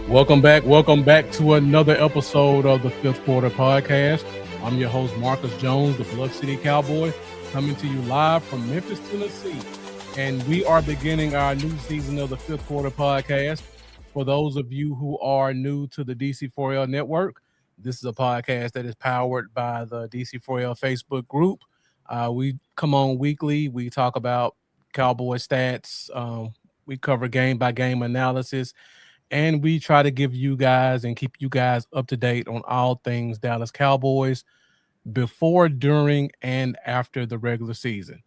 Welcome back to another episode of the Fifth Quarter Podcast. I'm your host, Marcus Jones, the Bluff City Cowboy, coming to you live from Memphis, Tennessee. And we are beginning our new season of the Fifth Quarter Podcast. For those of you who are new to the DC4L network, this is a podcast that is powered by the DC4L Facebook group. We come on weekly. We talk about Cowboy stats. We cover game-by-game analysis. And we try to give you guys and keep you guys up to date on all things Dallas Cowboys before, during, and after the regular season.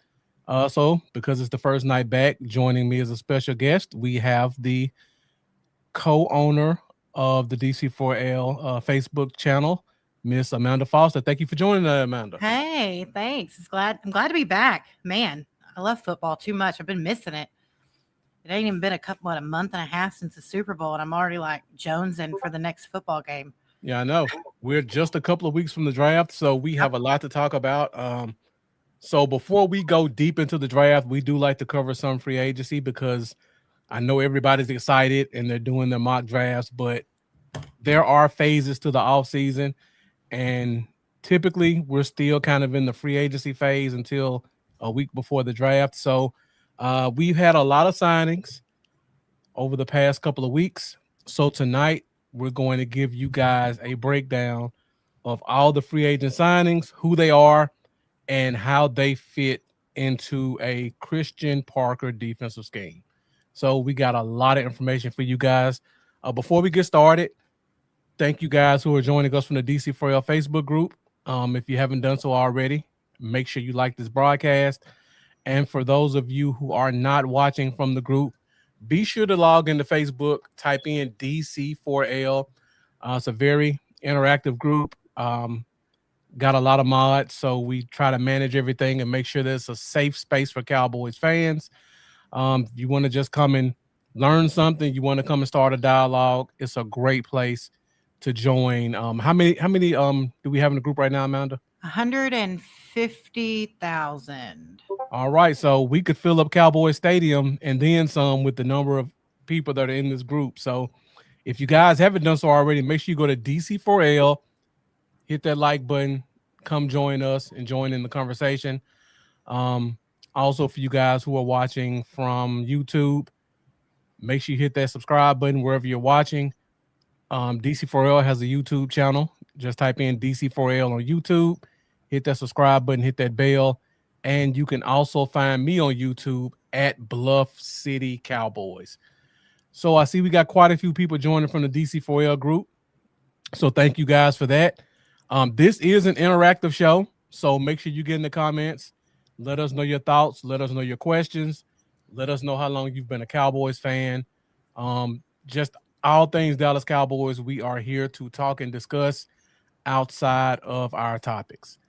So, because it's the first night back, joining me as a special guest, we have the co-owner of the DC4L Facebook channel, Miss Amanda Foster. Thank you for joining us, Amanda. Hey, thanks. I'm glad to be back. Man, I love football too much. I've been missing it. It ain't even been a month and a half since the Super Bowl, and I'm already like jonesing for the next football game. Yeah, I know. We're just a couple of weeks from the draft, so we have a lot to talk about. So before we go deep into the draft, we do like to cover some free agency because I know everybody's excited and they're doing their mock drafts, but there are phases to the offseason, and typically we're still kind of in the free agency phase until a week before the draft. So we've had a lot of signings over the past couple of weeks. So tonight, we're going to give you guys a breakdown of all the free agent signings, who they are, and how they fit into a Christian Parker defensive scheme. So we got a lot of information for you guys. Before we get started, thank you guys who are joining us from the DC4L Facebook group. If you haven't done so already, make sure you like this broadcast. And for those of you who are not watching from the group, be sure to log into Facebook, type in DC4L. It's a very interactive group. Got a lot of mods, so we try to manage everything and make sure that it's a safe space for Cowboys fans. You want to just come and learn something, you want to come and start a dialogue, it's a great place to join. How many do we have in the group right now, Amanda? 150,000. All right, so we could fill up Cowboy Stadium and then some with the number of people that are in this group. So if you guys haven't done so already, make sure you go to DC4L, hit that like button, come join us and join in the conversation. Also, for you guys who are watching from YouTube, make sure you hit that subscribe button wherever you're watching. DC4L has a YouTube channel. Just type in DC4L on YouTube, hit that subscribe button, hit that bell. And you can also find me on YouTube at Bluff City Cowboys. So I see we got quite a few people joining from the DC4L group. So thank you guys for that. This is an interactive show, so make sure you get in the comments. Let us know your thoughts. Let us know your questions. Let us know how long you've been a Cowboys fan. Just all things Dallas Cowboys. We are here to talk and discuss outside of our topics.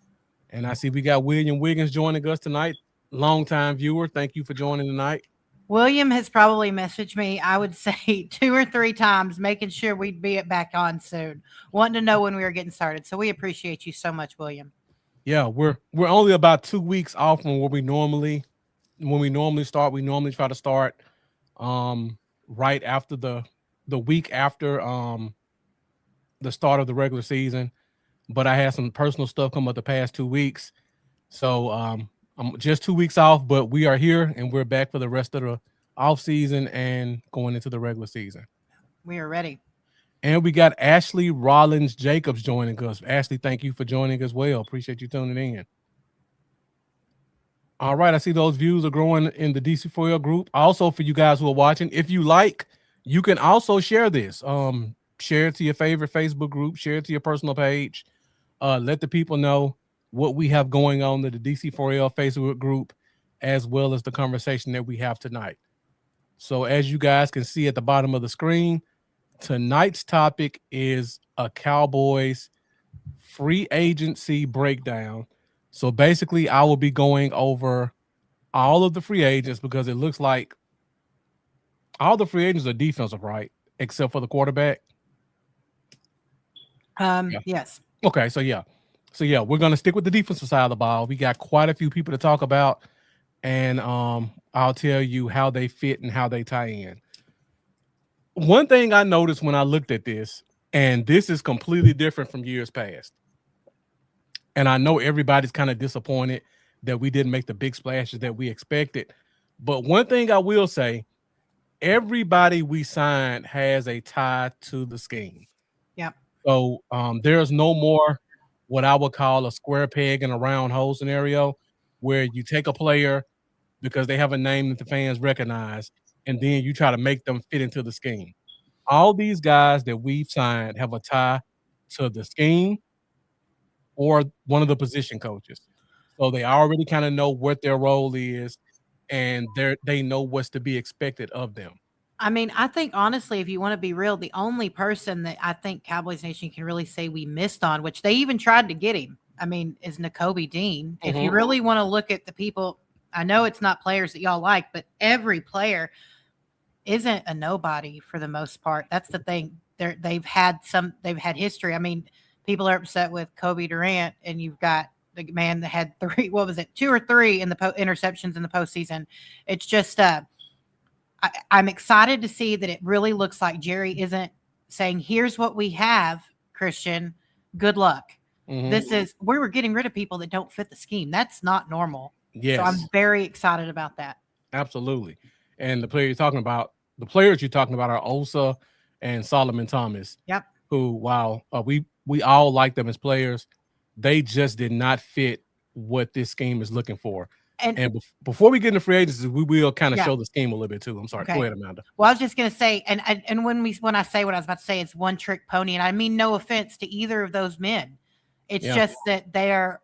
And I see we got William Wiggins joining us tonight. Longtime viewer. Thank you for joining tonight. William has probably messaged me, I would say 2 or 3 times, making sure we'd be back on soon, wanting to know when we were getting started. So we appreciate you so much, William. Yeah, we're only about 2 weeks off from where we normally start. We normally try to start right after the week after the start of the regular season. But I had some personal stuff come up the past 2 weeks. So I'm just 2 weeks off, but we are here and we're back for the rest of the off season and going into the regular season. We are ready. And we got Ashley Rollins Jacobs joining us. Ashley, thank you for joining as well. Appreciate you tuning in. All right, I see those views are growing in the DC4L group. Also, for you guys who are watching, if you like, you can also share this. Share it to your favorite Facebook group. Share it to your personal page. Let the people know what we have going on in the DC4L Facebook group, as well as the conversation that we have tonight. So as you guys can see at the bottom of the screen, tonight's topic is a Cowboys free agency breakdown. So basically, I will be going over all of the free agents because it looks like all the free agents are defensive, right? Except for the quarterback. Yes. Okay, so yeah, we're gonna stick with the defensive side of the ball. We got quite a few people to talk about, and I'll tell you how they fit and how they tie in. one thing I noticed when I looked at this, and this is completely different from years past, and I know everybody's kind of disappointed that we didn't make the big splashes that we expected. But one thing I will say, everybody we signed has a tie to the scheme. Yep. So there's no more what I would call a square peg in a round hole scenario where you take a player because they have a name that the fans recognize, and then you try to make them fit into the scheme. All these guys that we've signed have a tie to the scheme or one of the position coaches. So they already kind of know what their role is and they know what's to be expected of them. I mean, I think honestly, if you want to be real, the only person that I think Cowboys Nation can really say we missed on, which they even tried to get him, I mean, is N'Kobe Dean. If you Mhm. really want to look at the people, I know it's not players that y'all like, but every player isn't a nobody for the most part. That's the thing. They've had history. I mean, people are upset with Kobe Durant, and you've got the man that had three, what was it, two or three in the interceptions in the postseason. It's just I'm excited to see that it really looks like Jerry isn't saying, "Here's what we have, Christian. Good luck." Mhm. This is we were getting rid of people that don't fit the scheme. That's not normal. So I'm Yes. very excited about that. Absolutely. And the players you're talking about are Osa and Solomon Thomas, Yep. who, while we all like them as players, they just did not fit what this scheme is looking for. And And before we get into free agency, we will kind of yeah. show the scheme a little bit too. I'm sorry. Go Okay. ahead, Amanda. Well, I was just gonna say, and when I say what I was about to say, it's one trick pony, and I mean no offense to either of those men. It's Yeah. just that they're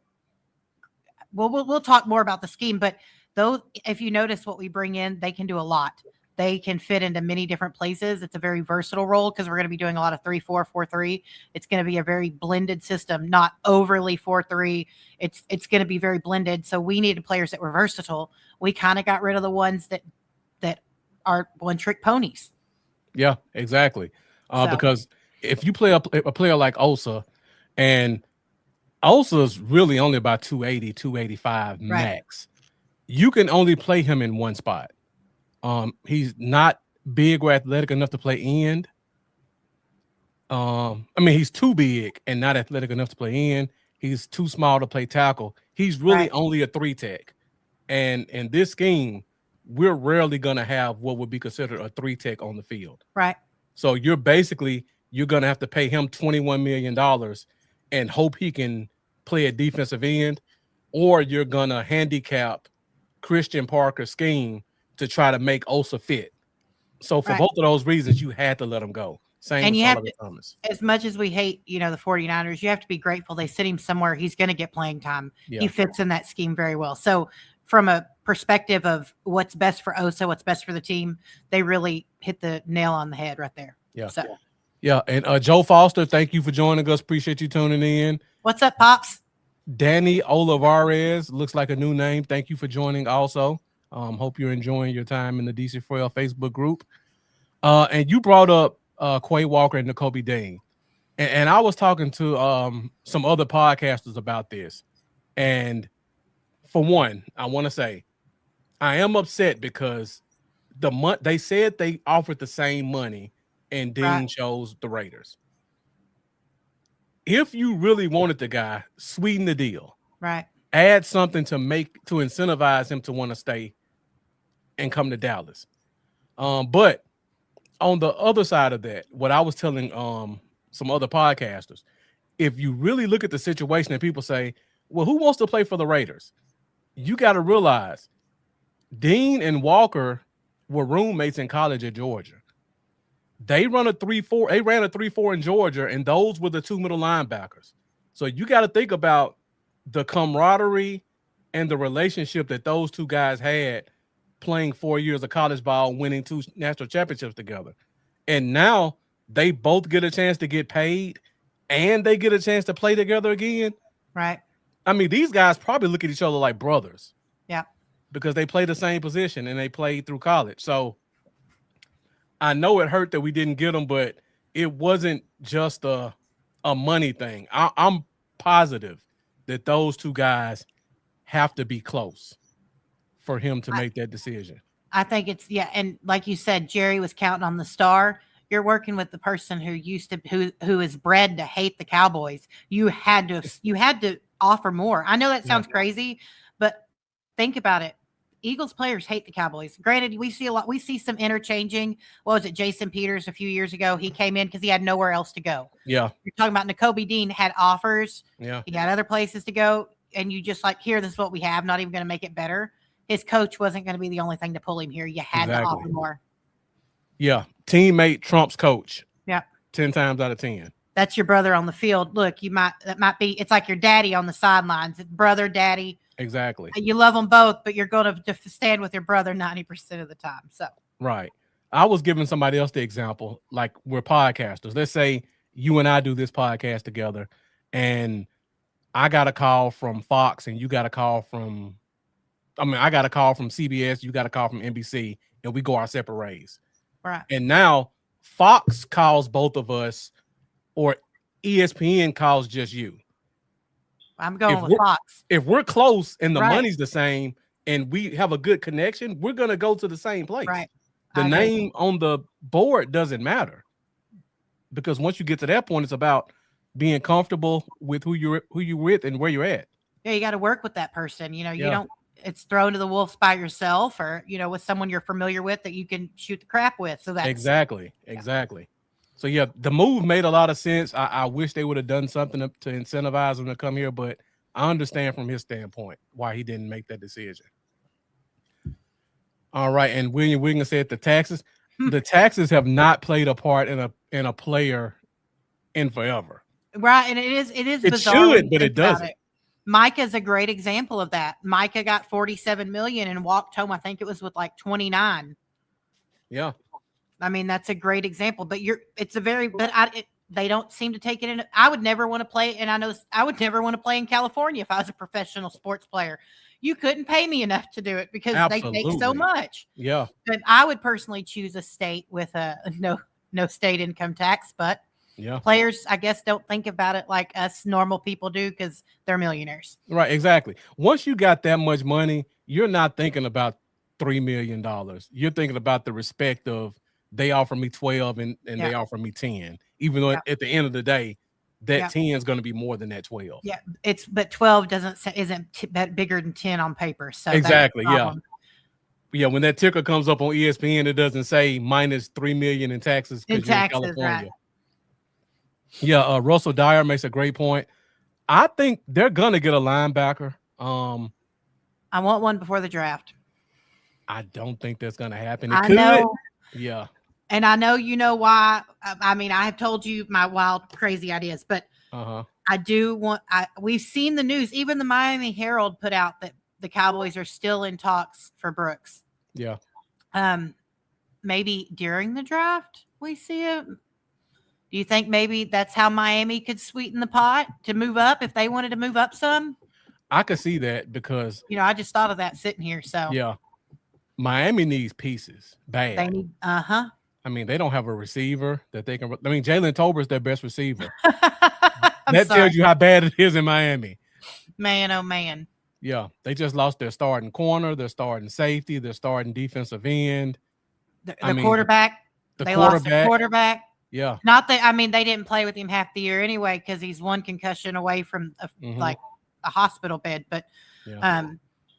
we'll talk more about the scheme, but those, if you notice what we bring in, they can do a lot. They can fit into many different places. It's a very versatile role because we're going to be doing a lot of 3-4-4-3. It's going to be a very blended system, not overly 4-3. It's going to be very blended. So we needed players that were versatile. We kind of got rid of the ones that are one trick ponies. Yeah, exactly. So Because if you play a player like Osa, and Osa's really only about 280, 285 right, max, you can only play him in one spot. He's not big or athletic enough to play end. I mean, he's too big and not athletic enough to play end. He's too small to play tackle. He's really right, only a three tech. And in this scheme, we're rarely gonna have what would be considered a three tech on the field. right. So you're gonna have to pay him $21 million and hope he can play a defensive end, or you're gonna handicap Christian Parker's scheme to try to make Osa fit. So for Right. both of those reasons, you had to let him go. Same And with you have Solomon to, Thomas. as much as we hate, the 49ers, you have to be grateful they sit him somewhere he's going to get playing time. He Yeah, fits in that scheme very well. So, from a perspective of what's best for Osa, what's best for the team, they really hit the nail on the head right there. yeah, So, yeah. And Joe Foster, thank you for joining us. Appreciate you tuning in. what's up, Pops? Danny Olivares looks like a new name. Thank you for joining. Also, hope you're enjoying your time in the DC Frail Facebook group. And you brought up Quay Walker and N'Kobe Dean. And I was talking to some other podcasters about this. And for one, I want to say I am upset because they said they offered the same money and Right, Dean chose the Raiders. If you really wanted the guy, sweeten the deal. right, Add something to incentivize him to want to stay and come to Dallas. But on the other side of that, what I was telling some other podcasters, if you really look at the situation and people say, well, who wants to play for the Raiders? You got to realize Dean and Walker were roommates in college at Georgia. They ran a 3-4. They ran a 3-4 in Georgia, and those were the two middle linebackers. So you got to think about the camaraderie and the relationship that those two guys had playing 4 years of college ball, winning 2 national championships together. And now they both get a chance to get paid and they get a chance to play together again. right. I mean, these guys probably look at each other like brothers Yeah. because they play the same position and they played through college. So I know it hurt that we didn't get them, but it wasn't just a money thing. I'm positive that those two guys have to be close for him to I, make that decision. I think it's, yeah. And like you said, Jerry was counting on the star. You're working with the person who is bred to hate the Cowboys. You had to offer more. I know that Yeah. sounds crazy, but think about it. Eagles players hate the Cowboys. Granted, we see a lot. We see some interchanging. What was it? Jason Peters a few years ago. He came in because he had nowhere else to go. Yeah. You're talking about N'Kobe Dean had offers. Yeah. He had other places to go, and you just like, here, this is what we have. Not even going to make it better. His coach wasn't going to be the only thing to pull him here. You had to Exactly. offer more. Yeah. Teammate trumps coach. Yeah. 10 times out of 10. That's your brother on the field. Look, that might be. It's like your daddy on the sidelines. Brother, daddy. Exactly. You love them both, but you're going to stand with your brother 90% of the time. So right. I was giving somebody else the example, like we're podcasters. Let's say you and I do this podcast together, and I got a call from Fox, and you got a call from, I got a call from CBS, you got a call from NBC, and we go our separate ways. right. And now Fox calls both of us, or ESPN calls just you. I'm going with Fox. If we're close and the Right. money's the same and we have a good connection, we're going to go to the same place. Right. The name on the board doesn't matter, because once you get to that point, it's about being comfortable with who you're with and where you're at. Yeah, you got to work with that person. You don't. It's thrown to the wolves by yourself, or with someone you're familiar with that you can shoot the crap with. So that's exactly. So yeah, the move made a lot of sense. I wish they would have done something to incentivize him to come here, but I understand from his standpoint why he didn't make that decision. All right, and William Wiggins said the taxes have not played a part in a player in forever. Right, and it is it bizarre. Should, but it doesn't. Micah's a great example of that. Micah got $47 million and walked home. I think it was with like 29. Yeah. I mean, that's a great example, but they don't seem to take it in. I would never want to play. And I know I would never want to play in California if I was a professional sports player. You couldn't pay me enough to do it because Absolutely. They take so much. Yeah. But I would personally choose a state with a no state income tax, but yeah, players, I guess, don't think about it like us normal people do because they're millionaires. Right. Exactly. Once you got that much money, you're not thinking about $3 million. You're thinking about the respect of, they offer me 12 and they offer me 10, even though at the end of the day, that 10 is going to be more than that 12. Yeah, but 12 isn't bigger than 10 on paper. So exactly. Yeah. When that ticker comes up on ESPN, it doesn't say minus 3 million in taxes because you're in California. Right. Yeah. Russell Dyer makes a great point. I think they're gonna get a linebacker. I want one before the draft. I don't think that's gonna happen. I know. Yeah. And I know you know why. I mean, I have told you my wild, crazy ideas, but I do want. We've seen the news. Even the Miami Herald put out that the Cowboys are still in talks for Brooks. Yeah. Maybe during the draft we see it. Do you think maybe that's how Miami could sweeten the pot to move up if they wanted to move up some? I could see that because I just thought of that sitting here. So yeah, Miami needs pieces bad. They need I mean, they don't have a receiver that they can. I mean, Jalen Tolbert's their best receiver. Tells you how bad it is in Miami. Man, oh man. Yeah, they just lost their starting corner, their starting safety, their starting defensive end. The quarterback. Lost their quarterback. Yeah. Not that, I mean, they didn't play with him half the year anyway because he's one concussion away from like a hospital bed, but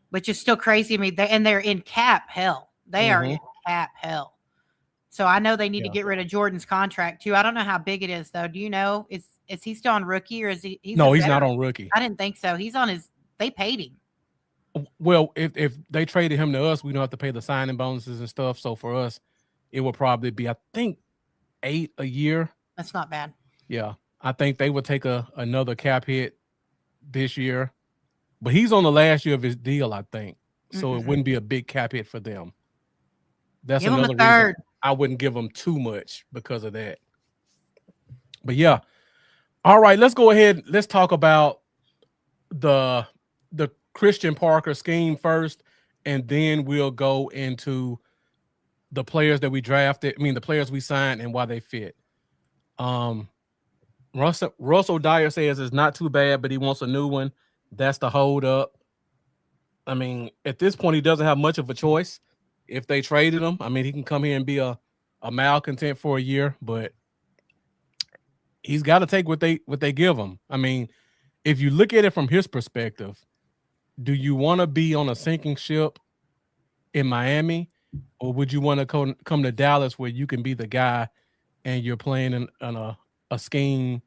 which is still crazy to me. They're in cap hell. They are in cap hell. So I know they need to get rid of Jordan's contract too. I don't know how big it is though. Do you know? Is he still on rookie or is he? He's not on rookie. I didn't think so. He's on his. They paid him. Well, if they traded him to us, we don't have to pay the signing bonuses and stuff. So for us, it would probably be, I think, 8 a year. That's not bad. Yeah, I think they would take another cap hit this year, but he's on the last year of his deal, I think. So it wouldn't be a big cap hit for them. That's give another reason I wouldn't give them too much because of that. But yeah, all right, let's go ahead. Let's talk about the Christian Parker scheme first, and then we'll go into the players that we drafted. I mean, the players we signed and why they fit. Russell Dyer says it's not too bad, but he wants a new one. That's the hold up. I mean, at this point, he doesn't have much of a choice. If they traded him, I mean, he can come here and be a a malcontent for a year, but he's got to take what they give him. I mean, if you look at it from his perspective, do you want to be on a sinking ship in Miami, or would you want to come to Dallas where you can be the guy and you're playing in a scheme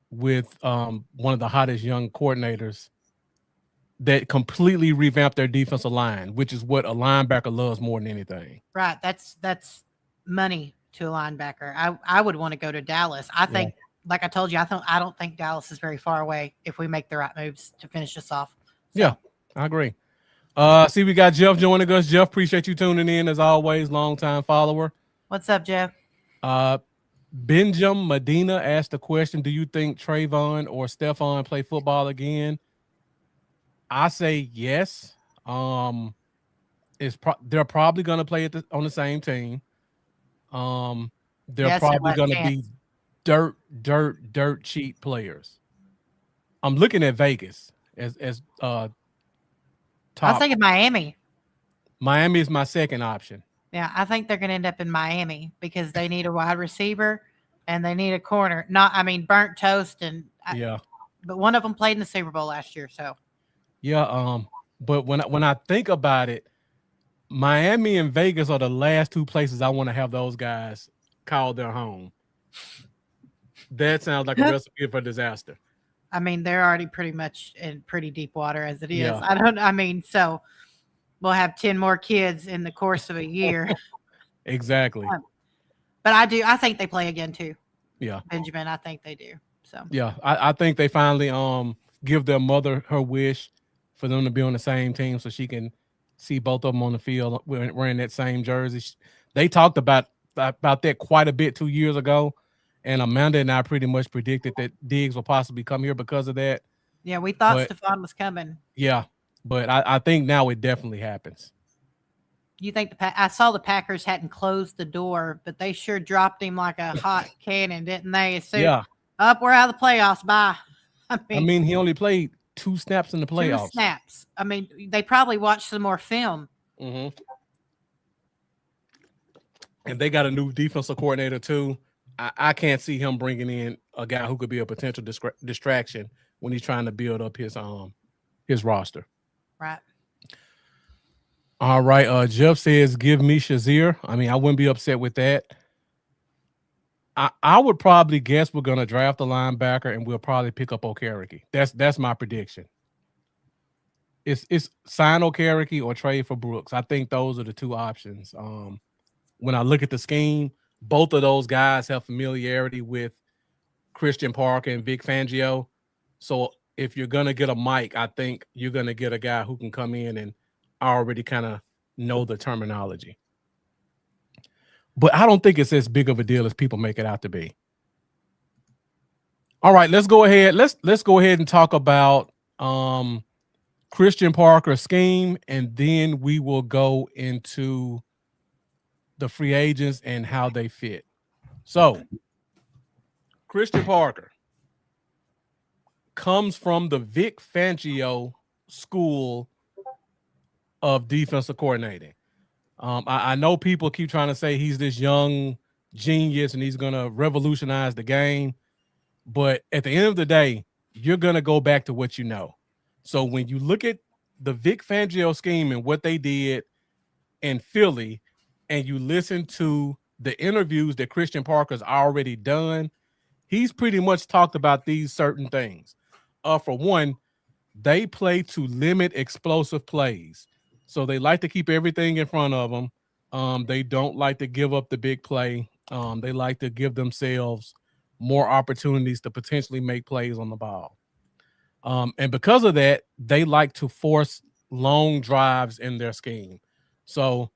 with one of the hottest young coordinators that completely revamped their defensive line, which is what a linebacker loves more than anything. Right. That's money to a linebacker. I would want to go to Dallas. I Yeah. think, like I told you, I don't think Dallas is very far away if we make the right moves to finish this off. So, Yeah, I agree. See, we got Jeff joining us. Jeff, appreciate you tuning in as always, longtime follower. what's up, Jeff? Uh, Benjamin Medina asked the question: do you think Trayvon or Stephon play football again? I say yes. They're probably going to play on the same team. They're Yes or probably last going to chance? be dirt cheap players. I'm looking at Vegas as I was top. thinking Miami. Miami is my second option. Yeah, I think they're going to end up in Miami because they need a wide receiver and they need a corner. I mean, burnt toast Yeah, but one of them played in the Super Bowl last year. So yeah. But when I think about it, Miami and Vegas are the last two places I want to have those guys call their home. That sounds like a recipe for disaster. I mean, they're already pretty much in pretty deep water as it is. Yeah. I mean, so we'll have 10 more kids in the course of a year. Exactly. But I think they play again too. Yeah. Benjamin, I think they do. So Yeah. I think they finally give their mother her wish for them to be on the same team so she can see both of them on the field wearing that same jersey. They talked about that quite a bit 2 years ago. And Amanda and I pretty much predicted that Diggs will possibly come here because of that. yeah, we thought But Stephon was coming. yeah, but I think now it definitely happens. You think I saw the Packers hadn't closed the door, but they sure dropped him like a hot cannon, didn't they? So Yeah. up, we're out of the playoffs. Bye. I mean, he only played 2 snaps in the playoffs. 2 snaps. I mean, they probably watched some more film. Mm-hmm. And they got a new defensive coordinator too. I can't see him bringing in a guy who could be a potential distraction when he's trying to build up his roster. Right. All right. Jeff says, give me Shazier. I mean, I wouldn't be upset with that. I would probably guess we're gonna draft a linebacker and we'll probably pick up Okereke. That's my prediction. It's sign Okereke or trade for Brooks. I think those are the two options. When I look at the scheme, both of those guys have familiarity with Christian Parker and Vic Fangio. So if you're gonna get a Mike, I think you're gonna get a guy who can come in and already kind of know the terminology. But I don't think it's as big of a deal as people make it out to be. All right, let's go ahead. Let's go ahead and talk about Christian Parker's scheme, and then we will go into the free agents and how they fit. So, Christian Parker comes from the Vic Fangio school of defensive coordinating. I know people keep trying to say he's this young genius and he's going to revolutionize the game. But at the end of the day, you're going to go back to what you know. So when you look at the Vic Fangio scheme and what they did in Philly, and you listen to the interviews that Christian Parker's already done, he's pretty much talked about these certain things. For one, they play to limit explosive plays. So they like to keep everything in front of them. They don't like to give up the big play. They like to give themselves more opportunities to potentially make plays on the ball. And because of that, they like to force long drives in their scheme. So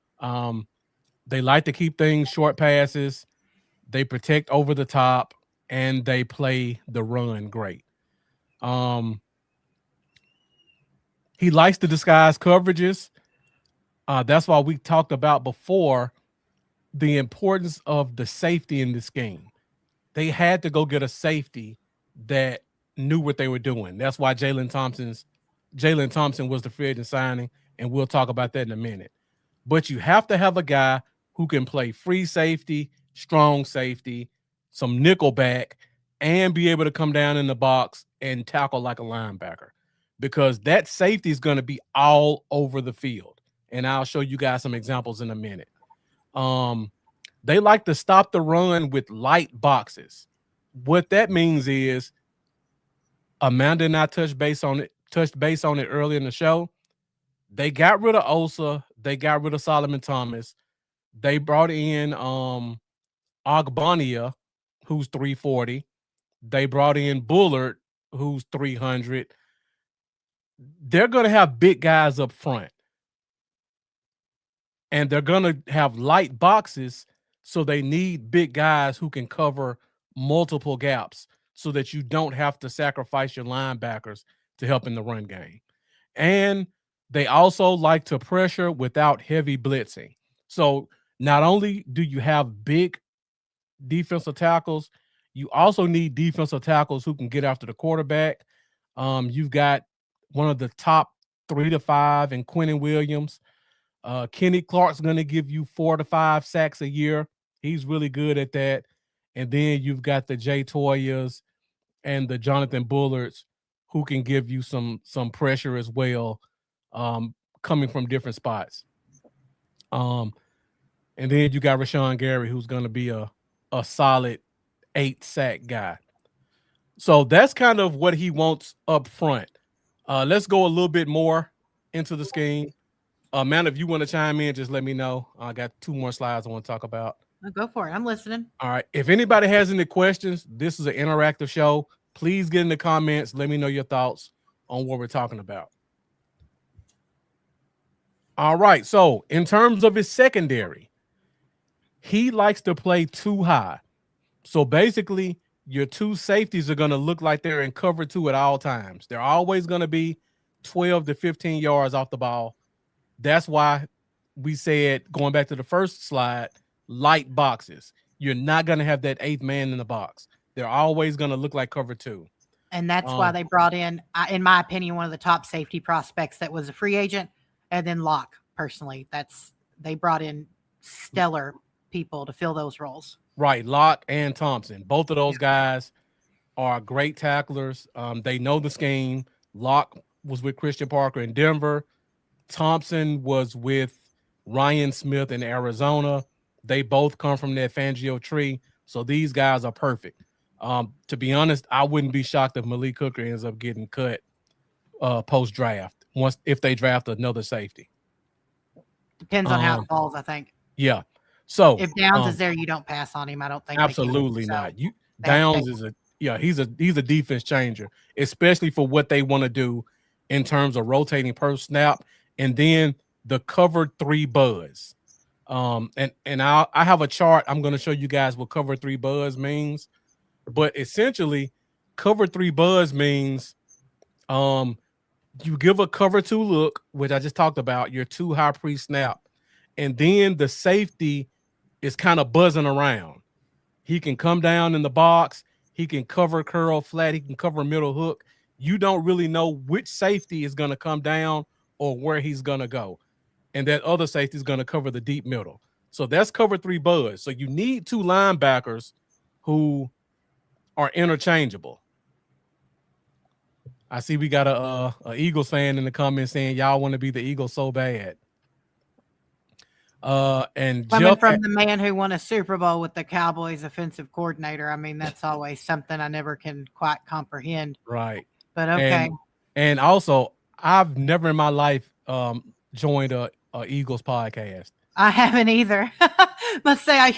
they like to keep things short passes. They protect over the top, and they play the run great. He likes to disguise coverages. That's why we talked about before the importance of the safety in this game. They had to go get a safety that knew what they were doing. That's why Jalen Thompson was the free agent signing, and we'll talk about that in a minute. But you have to have a guy who can play free safety, strong safety, some nickelback, and be able to come down in the box and tackle like a linebacker, because that safety is going to be all over the field. And I'll show you guys some examples in a minute. Um, they like to stop the run with light boxes. What that means is Amanda and I touched base on it earlier in the show. They got rid of Osa, they got rid of Solomon Thomas. They brought in Ogbania, who's 340. They brought in Bullard, who's 300. They're going to have big guys up front, and they're going to have light boxes. So they need big guys who can cover multiple gaps so that you don't have to sacrifice your linebackers to help in the run game. And they also like to pressure without heavy blitzing. So not only do you have big defensive tackles, you also need defensive tackles who can get after the quarterback. You've got one of the top 3 to 5 in Quentin Williams. Kenny Clark's going to give you 4 to 5 sacks a year. He's really good at that. And then you've got the Jay Toyas and the Jonathan Bullards who can give you some pressure as well, coming from different spots. And then you got Rashawn Gary, who's going to be a solid 8-sack guy. So that's kind of what he wants up front. Let's go a little bit more into the scheme. Man, if you want to chime in, just let me know. I got 2 more slides I want to talk about. Go for it. I'm listening. All right. If anybody has any questions, this is an interactive show. Please get in the comments. Let me know your thoughts on what we're talking about. All right. So in terms of his secondary, he likes to play too high. So basically, your 2 safeties are going to look like they're in cover 2 at all times. They're always going to be 12 to 15 yards off the ball. That's why we said, going back to the first slide, light boxes. You're not going to have that 8th man in the box. They're always going to look like cover 2. And that's why they brought in my opinion, one of the top safety prospects that was a free agent, and then Locke. Personally, they brought in stellar people to fill those roles. Right, Locke and Thompson. Both of those guys are great tacklers. They know the scheme. Locke was with Christian Parker in Denver. Thompson was with Ryan Smith in Arizona. They both come from that Fangio tree. So these guys are perfect. To be honest, I wouldn't be shocked if Malik Hooker ends up getting cut post-draft if they draft another safety. Depends on how it falls, I think. Yeah. So if Downs is there, you don't pass on him. I don't think. Absolutely not. Downs is he's a defense changer, especially for what they want to do in terms of rotating per snap, and then the cover 3 buzz. And I have a chart. I'm going to show you guys what cover 3 buzz means. But essentially, cover 3 buzz means you give a cover 2 look, which I just talked about, you're too high pre-snap, and then the safety is kind of buzzing around. He can come down in the box. He can cover curl flat. He can cover middle hook. You don't really know which safety is going to come down or where he's going to go. And that other safety is going to cover the deep middle. So that's cover 3 buzz. So you need 2 linebackers who are interchangeable. I see we got a Eagles fan in the comments saying y'all want to be the Eagles so bad. And coming from the man who won a Super Bowl with the Cowboys offensive coordinator, I mean, that's always something I never can quite comprehend. Right. But okay. And also, I've never in my life joined a Eagles podcast. I haven't either. Must say,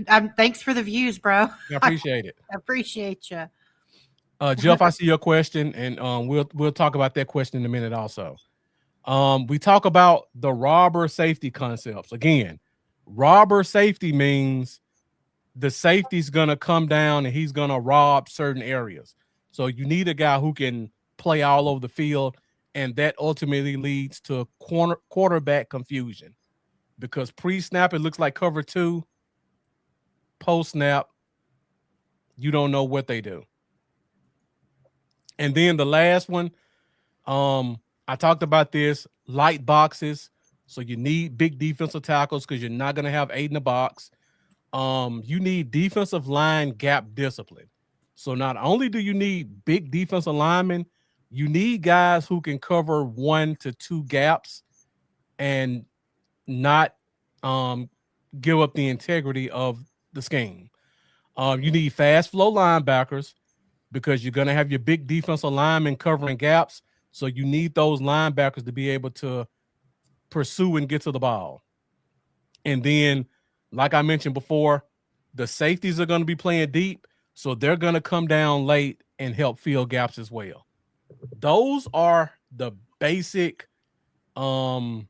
I'm thanks for the views, bro. I appreciate it. I appreciate you. Jeff, I see your question, and we'll talk about that question in a minute also. We talk about the robber safety concepts. Again, robber safety means the safety's going to come down and he's going to rob certain areas. So you need a guy who can play all over the field, and that ultimately leads to quarterback confusion, because pre-snap it looks like cover 2. Post-snap, you don't know what they do. And then the last one, I talked about this, light boxes. So you need big defensive tackles because you're not going to have 8 in the box. You need defensive line gap discipline. So not only do you need big defensive linemen, you need guys who can cover 1 to 2 gaps and not give up the integrity of the scheme. You need fast flow linebackers because you're going to have your big defensive linemen covering gaps. So you need those linebackers to be able to pursue and get to the ball. And then, like I mentioned before, the safeties are going to be playing deep. So they're going to come down late and help fill gaps as well. Those are um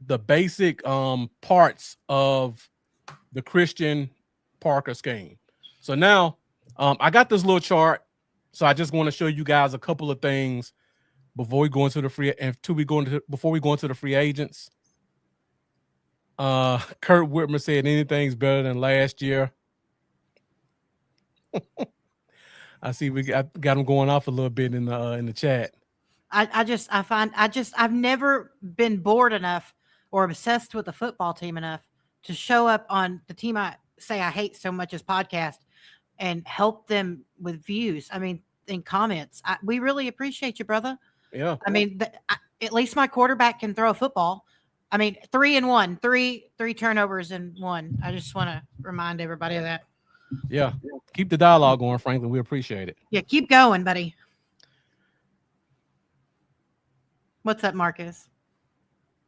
the basic parts of the Christian Parker scheme. So now I got this little chart. So I just want to show you guys a couple of things before we go into the free agents. Kurt Whitmer said anything's better than last year. I see we got him going off a little bit in the chat. I've never been bored enough or obsessed with the football team enough to show up on the team I say I hate so much as podcast and help them with views. I mean, in comments. We really appreciate you, brother. Yeah. I mean, at least my quarterback can throw a football. I mean, 3-1, three turnovers in one. I just want to remind everybody of that. Yeah. Keep the dialogue going, Franklin. We appreciate it. Yeah, keep going, buddy. What's up, Marcus?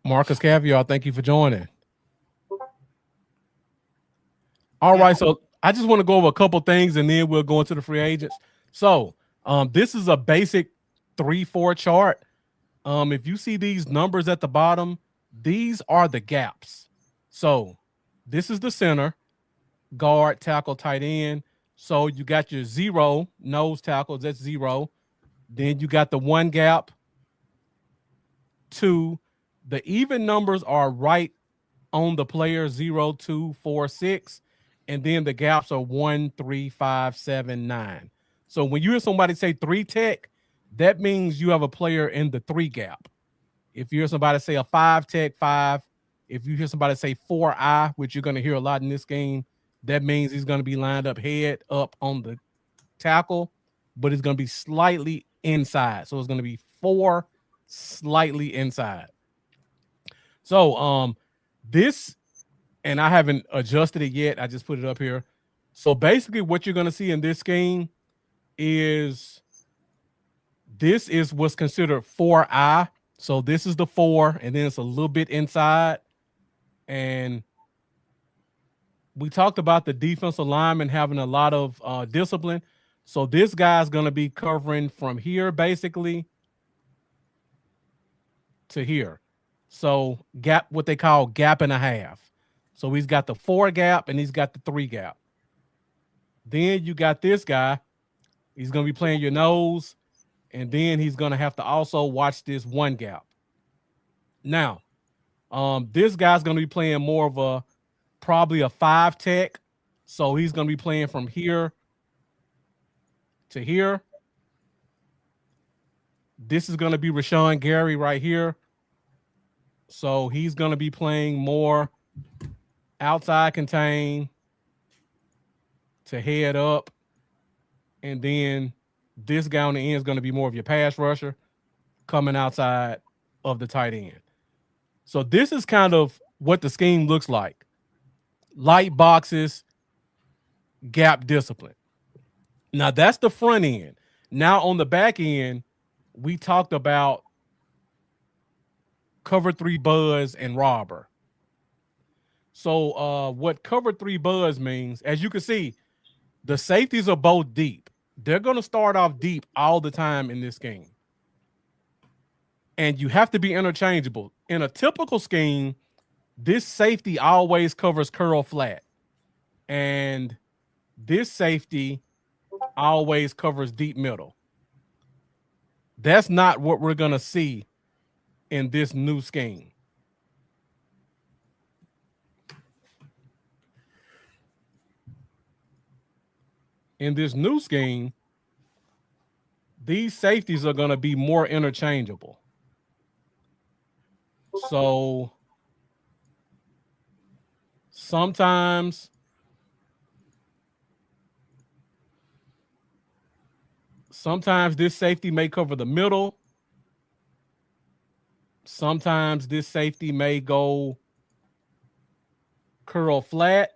Marcus Caviar, thank you for joining. All right, so I just want to go over a couple things and then we'll go into the free agents. So this is a basic 3-4 chart. If you see these numbers at the bottom, these are the gaps. So this is the center, guard, tackle, tight end. So you got your 0 nose tackles, that's 0. Then you got the 1 gap, 2. The even numbers are right on the player, 0, 2, 4, 6. And then the gaps are 1, 3, 5, 7, 9. So when you hear somebody say 3 tech, that means you have a player in the 3 gap. If you hear somebody say a 5 tech, 5. If you hear somebody say 4I, which you're going to hear a lot in this game, that means he's going to be lined up head up on the tackle, but it's going to be slightly inside. So it's going to be 4 slightly inside. So this, and I haven't adjusted it yet. I just put it up here. So basically what you're going to see in this scheme is this is what's considered 4I. So this is the 4, and then it's a little bit inside. And we talked about the defensive lineman having a lot of discipline. So this guy's going to be covering from here basically to here. So gap, what they call gap and a half. So he's got the 4 gap and he's got the 3 gap. Then you got this guy. He's going to be playing your nose. And then he's going to have to also watch this 1 gap. Now, this guy's going to be playing more of probably a 5 tech. So he's going to be playing from here to here. This is going to be Rashawn Gary right here. So he's going to be playing more outside contain to head up. And then this guy on the end is going to be more of your pass rusher coming outside of the tight end. So this is kind of what the scheme looks like. Light boxes, gap discipline. Now that's the front end. Now on the back end, we talked about cover 3 buzz and robber. So what cover 3 buzz means, as you can see, the safeties are both deep. They're going to start off deep all the time in this game. And you have to be interchangeable. In a typical scheme, this safety always covers curl flat. And this safety always covers deep middle. That's not what we're going to see in this new scheme. In this new scheme, these safeties are going to be more interchangeable. So sometimes this safety may cover the middle. Sometimes this safety may go curl flat.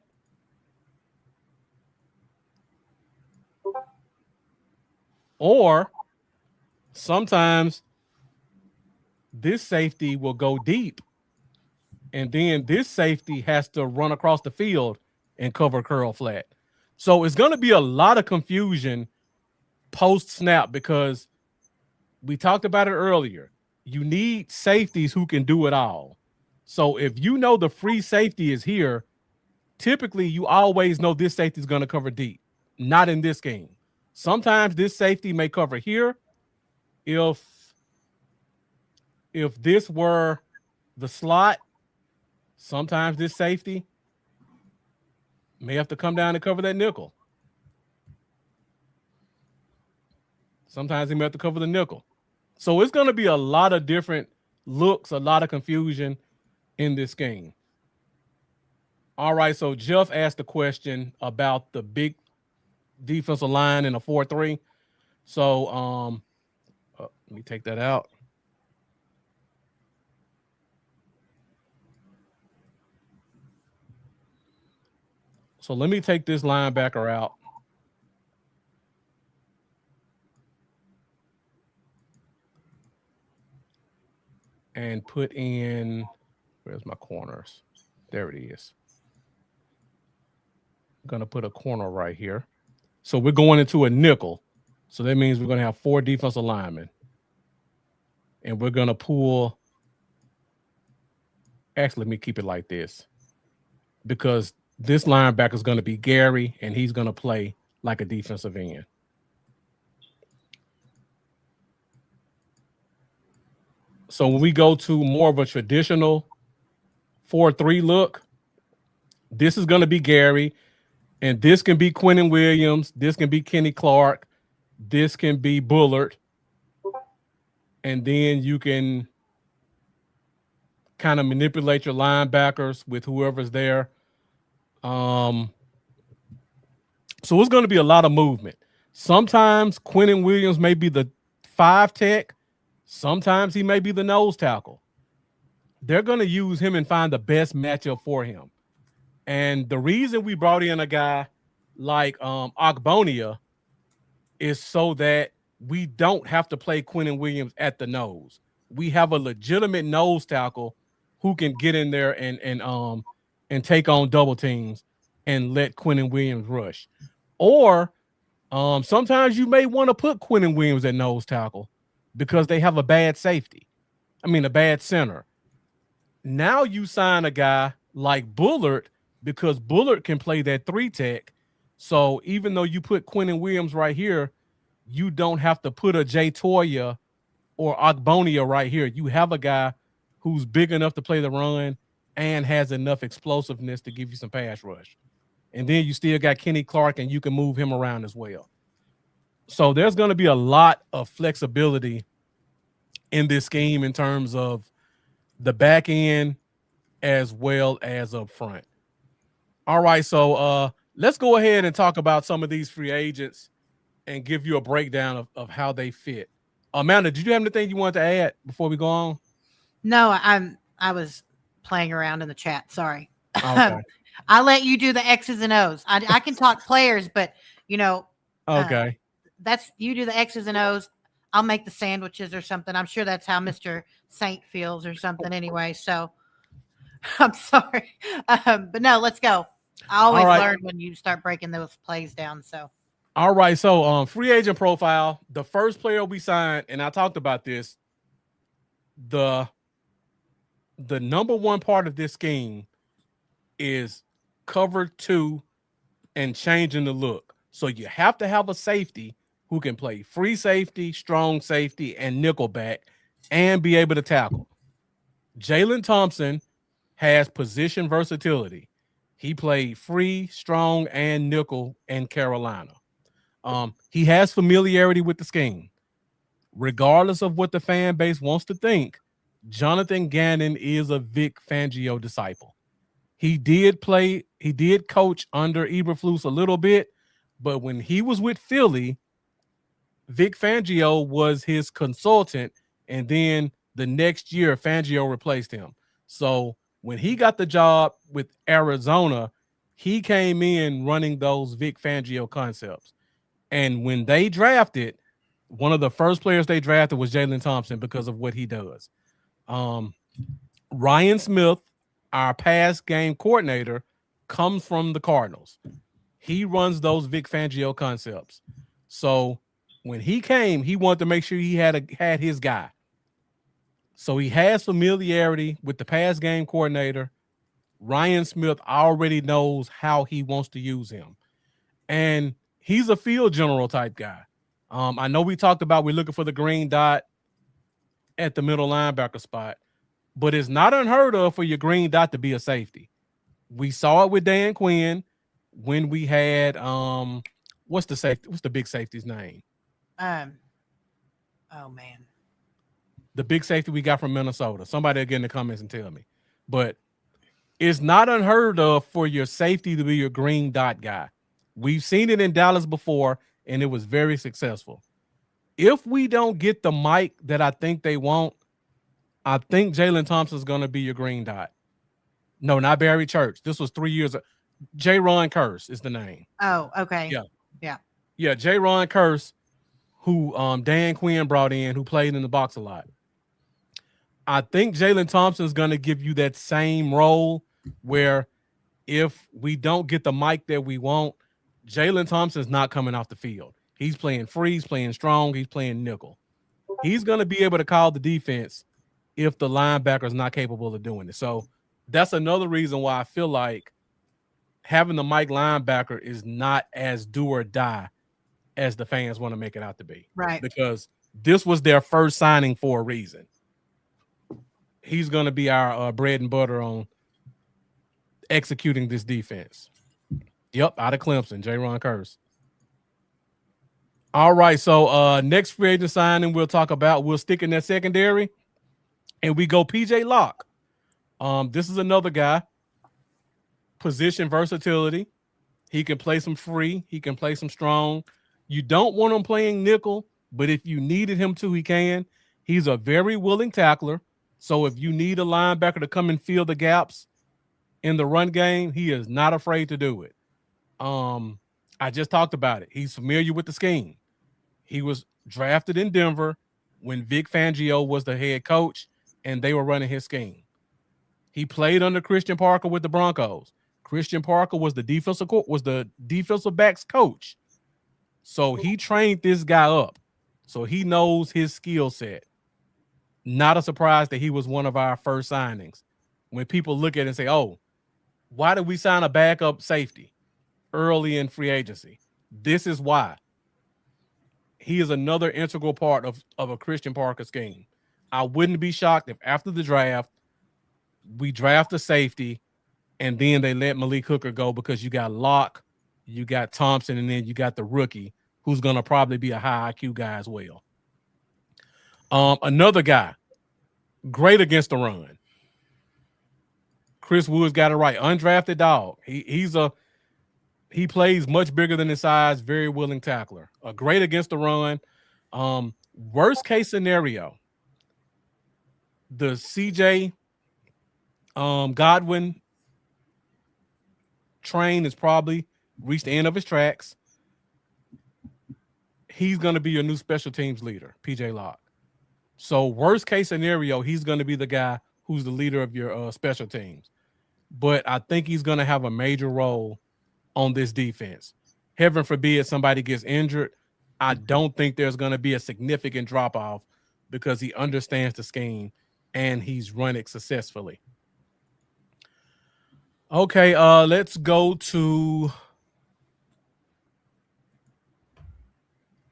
Or sometimes this safety will go deep, and then this safety has to run across the field and cover curl flat. So it's going to be a lot of confusion post snap because we talked about it earlier. You need safeties who can do it all. So if you know the free safety is here, typically you always know this safety is going to cover deep. Not in this game. Sometimes this safety may cover here. If this were the slot, sometimes this safety may have to come down and cover that nickel. Sometimes he may have to cover the nickel. So it's going to be a lot of different looks, a lot of confusion in this game. All right, so Jeff asked a question about the big defensive line in a 4-3. So let me take that out. So let me take this linebacker out. And put in, where's my corners? There it is. I'm going to put a corner right here. So we're going into a nickel. So that means we're going to have 4 defensive linemen. And we're going to pull. Actually, let me keep it like this. Because this linebacker is going to be Gary, and he's going to play like a defensive end. So when we go to more of a traditional 4-3 look, this is going to be Gary, and this can be Quentin Williams. This can be Kenny Clark. This can be Bullard. And then you can kind of manipulate your linebackers with whoever's there. So it's going to be a lot of movement. Sometimes Quentin Williams may be the 5 tech. Sometimes he may be the nose tackle. They're going to use him and find the best matchup for him. And the reason we brought in a guy like Ogbonia is so that we don't have to play Quentin Williams at the nose. We have a legitimate nose tackle who can get in there and take on double teams and let Quentin Williams rush. Or sometimes you may want to put Quentin Williams at nose tackle because they have a bad safety. I mean, a bad center. Now you sign a guy like Bullard because Bullard can play that 3 tech. So even though you put Quentin Williams right here, you don't have to put a Jay Toya or Ogbonia right here. You have a guy who's big enough to play the run and has enough explosiveness to give you some pass rush. And then you still got Kenny Clark, and you can move him around as well. So there's going to be a lot of flexibility in this scheme in terms of the back end as well as up front. All right, so let's go ahead and talk about some of these free agents and give you a breakdown of how they fit. Amanda, did you have anything you wanted to add before we go on? No, I was playing around in the chat. Sorry. Okay. I'll let you do the X's and O's. I can talk players, but okay. That's you do the X's and O's. I'll make the sandwiches or something. I'm sure that's how Mr. Saint feels or something anyway. So I'm sorry. But no, let's go. I always learn when you start breaking those plays down. So all right. So free agent profile, the first player we signed, and I talked about this, the number one part of this scheme is cover 2 and changing the look. So you have to have a safety who can play free safety, strong safety, and nickelback and be able to tackle. Jalen Thompson has position versatility. He played free, strong, and nickel in Carolina. He has familiarity with the scheme. Regardless of what the fan base wants to think, Jonathan Gannon is a Vic Fangio disciple. He did coach under Eberflus a little bit, but when he was with Philly, Vic Fangio was his consultant, and then the next year Fangio replaced him. So when he got the job with Arizona, he came in running those Vic Fangio concepts. And when they drafted, one of the first players they drafted was Jalen Thompson because of what he does. Um, Ryan Smith, our pass game coordinator, comes from the Cardinals. He runs those Vic Fangio concepts. So when he came, he wanted to make sure he had his guy. So he has familiarity with the pass game coordinator. Ryan Smith already knows how he wants to use him. And he's a field general type guy. I know we talked about we're looking for the green dot at the middle linebacker spot, but it's not unheard of for your green dot to be a safety. We saw it with Dan Quinn when we had what's the big safety's name? Um, oh man, The big safety we got from Minnesota. Somebody will get in the comments and tell me. But it's not unheard of for your safety to be your green dot guy. We've seen it in Dallas before, and it was very successful. If we don't get the mic that I think they want, I think Jalen Thompson's going to be your green dot. No, not Barry Church. This was 3 years. J. Ron Curse is the name. oh okay, Yeah. yeah, Yeah, J. Ron Curse, who Dan Quinn brought in, who played in the box a lot. I think Jalen Thompson's going to give you that same role where if we don't get the mic that we want, Jalen Thompson's not coming off the field. He's playing free, he's playing strong, he's playing nickel. He's going to be able to call the defense if the linebacker is not capable of doing it. So that's another reason why I feel like having the Mike linebacker is not as do or die as the fans want to make it out to be. right. Because this was their first signing for a reason. He's going to be our bread and butter on executing this defense. Yep, out of Clemson, J. Ron Curse. All right, so next free agent signing we'll talk about. We'll stick in that secondary, and we go PJ Locke. This is another guy. Position versatility. He can play some free. He can play some strong. You don't want him playing nickel, but if you needed him to, he can. He's a very willing tackler. So if you need a linebacker to come and fill the gaps in the run game, he is not afraid to do it. I just talked about it. He's familiar with the scheme. He was drafted in Denver when Vic Fangio was the head coach and they were running his scheme. He played under Christian Parker with the Broncos. Christian Parker was the defensive backs coach. So he trained this guy up. So he knows his skill set. Not a surprise that he was one of our first signings. When people look at it and say, oh, why did we sign a backup safety early in free agency? This is why. He is another integral part of a Christian Parker scheme. I wouldn't be shocked if after the draft, we draft a safety and then they let Malik Hooker go because you got Locke, you got Thompson, and then you got the rookie who's going to probably be a high IQ guy as well. Another guy, great against the run. Chris Woods got it right. Undrafted dog. He plays much bigger than his size, very willing tackler. Great against the run. Worst case scenario, the CJ Godwin train has probably reached the end of his tracks. He's going to be your new special teams leader, PJ Locke. So worst case scenario, he's going to be the guy who's the leader of your special teams. But I think he's going to have a major role on this defense. Heaven forbid somebody gets injured. I don't think there's going to be a significant drop-off because he understands the scheme and he's run it successfully. Okay, let's go to –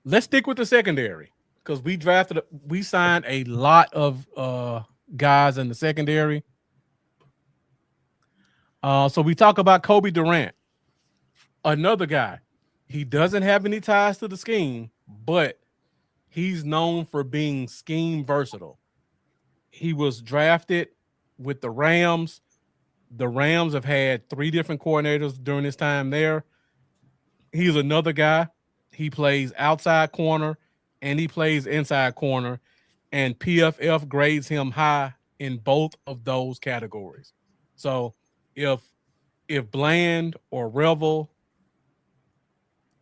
let's stick with the secondary because we signed a lot of guys in the secondary. So we talk about Kobe Durant, another guy. He doesn't have any ties to the scheme, but he's known for being scheme versatile. He was drafted with the Rams. The Rams have had three different coordinators during his time there. He's another guy. He plays outside corner and he plays inside corner, and PFF grades him high in both of those categories. So if Bland or Revel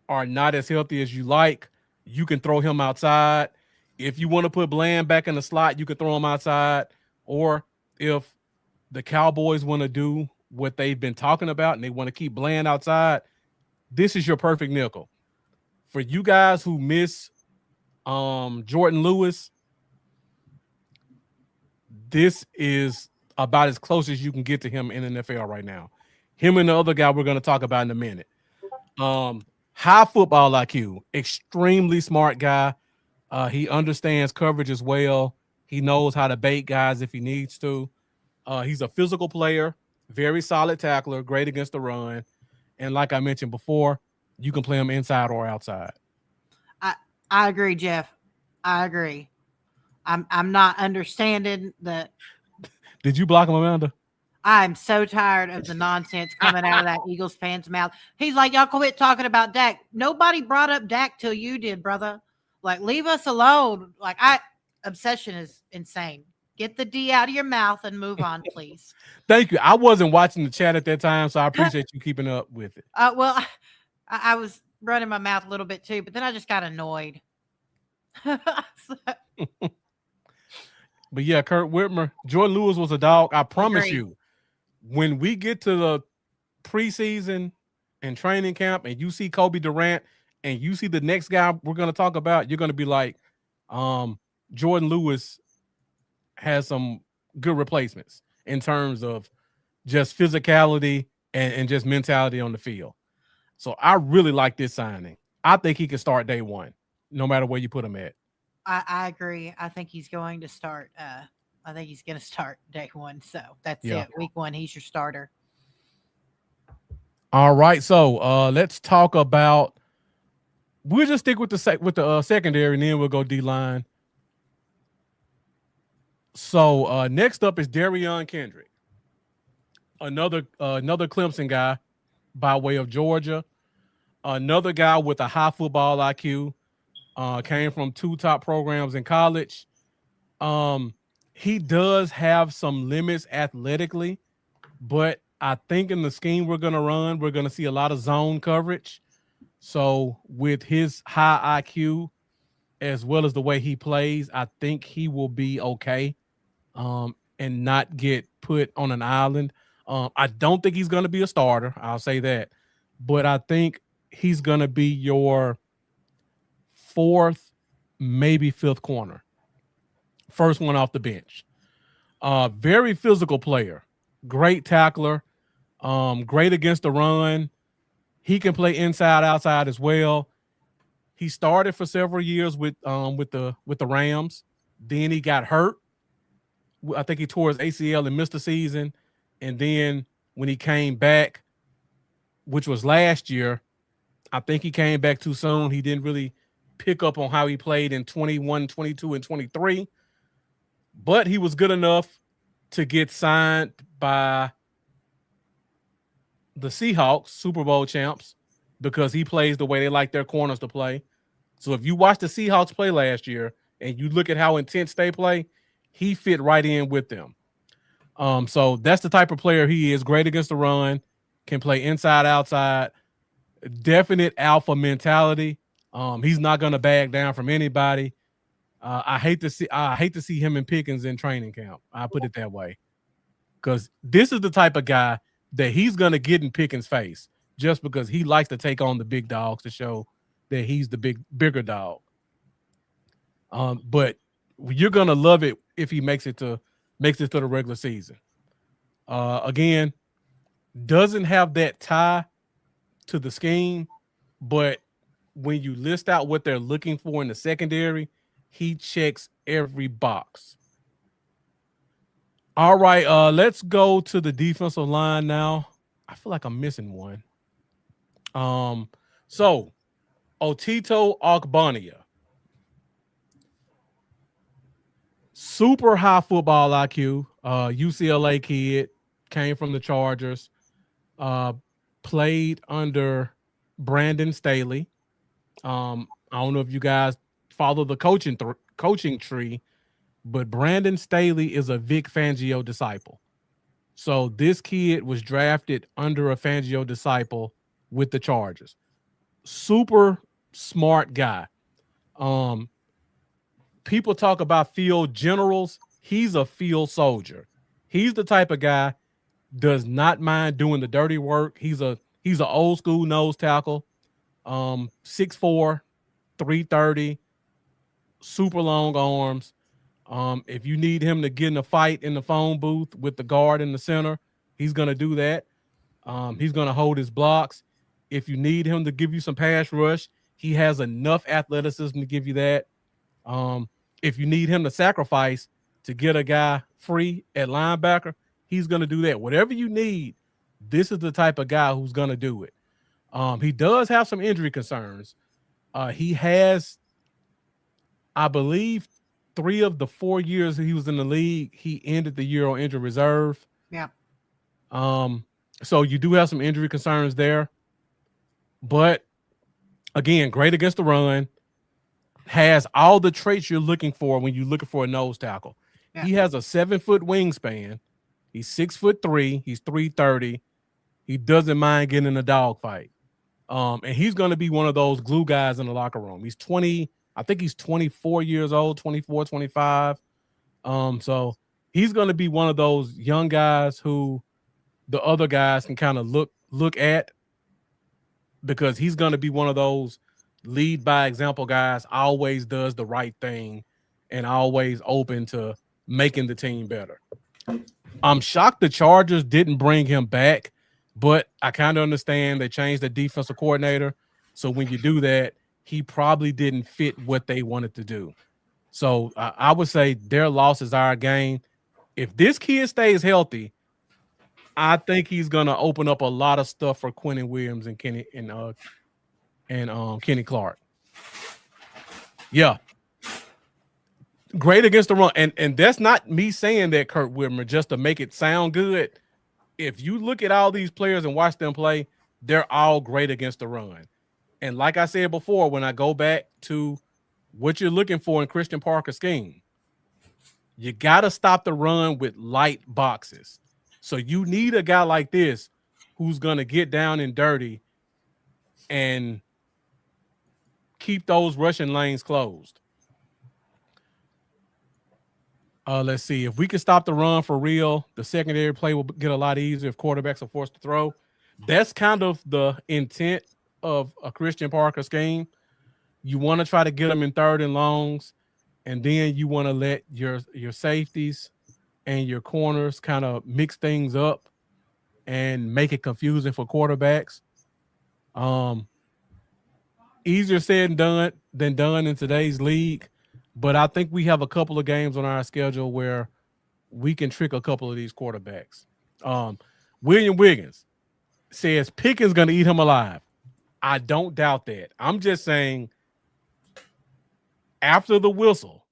are not as healthy as you like, you can throw him outside. If you want to put Bland back in the slot, you can throw him outside. Or if the Cowboys want to do what they've been talking about and they want to keep Bland outside, this is your perfect nickel. For you guys who miss Jordan Lewis, this is about as close as you can get to him in the NFL right now. Him and the other guy we're going to talk about in a minute. High football IQ, extremely smart guy. He understands coverage as well. He knows how to bait guys if he needs to. He's a physical player, very solid tackler, great against the run. And like I mentioned before, you can play him inside or outside. I agree, Jeff. I agree. I'm not understanding the. Did you block him, Amanda? I'm so tired of the nonsense coming out of that Eagles fan's mouth. He's like, y'all quit talking about Dak. Nobody brought up Dak till you did, brother. Like, leave us alone. Like, obsession is insane. Get the D out of your mouth and move on, please. Thank you. I wasn't watching the chat at that time, so I appreciate you keeping up with it. Well, I was running my mouth a little bit too, but then I just got annoyed. But yeah, Kurt Whitmer, Jordan Lewis was a dog. I promise Agreed. you, when we get to the preseason and training camp and you see Kobe Durant and you see the next guy we're going to talk about, you're going to be like, Jordan Lewis has some good replacements in terms of just physicality and just mentality on the field. So I really like this signing. I think he can start day one, no matter where you put him at. I agree. I think he's going to start. I think he's going to start day one. So that's it. Week one, he's your starter. All right. So let's talk about. We'll just stick with the secondary, and then we'll go D line. So next up is Darion Kendrick, another Clemson guy by way of Georgia, another guy with a high football IQ. Came from two top programs in college. He does have some limits athletically, but I think in the scheme we're going to run, we're going to see a lot of zone coverage. So with his high IQ, as well as the way he plays, I think he will be okay and not get put on an island. I don't think he's going to be a starter. I'll say that. But I think he's going to be your fourth, maybe fifth corner. First one off the bench. Very physical player. Great tackler. Great against the run. He can play inside, outside as well. He started for several years with the Rams. Then he got hurt. I think he tore his ACL and missed the season. And then when he came back, which was last year, I think he came back too soon. He didn't really pick up on how he played in 21, 22, and 23. But he was good enough to get signed by the Seahawks, Super Bowl champs, because he plays the way they like their corners to play. So if you watch the Seahawks play last year and you look at how intense they play, he fit right in with them. So that's the type of player he is. Great against the run, can play inside, outside, definite alpha mentality. He's not going to back down from anybody. I hate to see him and Pickens in training camp. I put it that way, because this is the type of guy that he's going to get in Pickens' face just because he likes to take on the big dogs to show that he's the bigger dog. But you're going to love it if he makes it to the regular season. Again, doesn't have that tie to the scheme, but when you list out what they're looking for in the secondary, he checks every box. All right, let's go to the defensive line now. I feel like I'm missing one. So Otito Ogbonnia. super high football IQ, UCLA kid, came from the Chargers, uh, played under Brandon Staley. I don't know if you guys follow the coaching tree, but Brandon Staley is a Vic Fangio disciple. So this kid was drafted under a Fangio disciple with the Chargers. Super smart guy. Um, People talk about field generals. He's a field soldier. He's the type of guy does not mind doing the dirty work. He's an old school nose tackle. 6'4", 330, super long arms. If you need him to get in a fight in the phone booth with the guard in the center, he's gonna do that. He's gonna hold his blocks. If you need him to give you some pass rush, he has enough athleticism to give you that. Um, if you need him to sacrifice to get a guy free at linebacker, he's gonna do that. Whatever you need, this is the type of guy who's gonna do it. He does have some injury concerns. He has, I believe, 3 of the 4 years he was in the league, he ended the year on injured reserve. Yeah. So you do have some injury concerns there. But again, great against the run, has all the traits you're looking for when you're looking for a nose tackle. Yeah. He has a 7-foot wingspan. He's 6'3". He's 330. He doesn't mind getting in a dogfight. And he's going to be one of those glue guys in the locker room. He's 20. I think he's 24 years old, 24, 25. So he's going to be one of those young guys who the other guys can kind of look at, because he's going to be one of those lead by example guys, always does the right thing and always open to making the team better. I'm shocked the Chargers didn't bring him back, but I kind of understand they changed the defensive coordinator. So when you do that, he probably didn't fit what they wanted to do. So I would say their loss is our gain. If this kid stays healthy, I think he's gonna open up a lot of stuff for Quentin Williams and Kenny Kenny Clark. Yeah. Great against the run. And that's not me saying that, Kurt Whitmer, just to make it sound good. If you look at all these players and watch them play, they're all great against the run. And like I said before, when I go back to what you're looking for in Christian Parker's scheme, you got to stop the run with light boxes. So you need a guy like this who's going to get down and dirty and keep those rushing lanes closed. Let's see. If we can stop the run for real, the secondary play will get a lot easier if quarterbacks are forced to throw. That's kind of the intent of a Christian Parker scheme. You want to try to get them in third and longs, and then you want to let your safeties and your corners kind of mix things up and make it confusing for quarterbacks. Easier said than done in today's league, but I think we have a couple of games on our schedule where we can trick a couple of these quarterbacks. William Wiggins says Pickens going to eat him alive. I don't doubt that. I'm just saying after the whistle,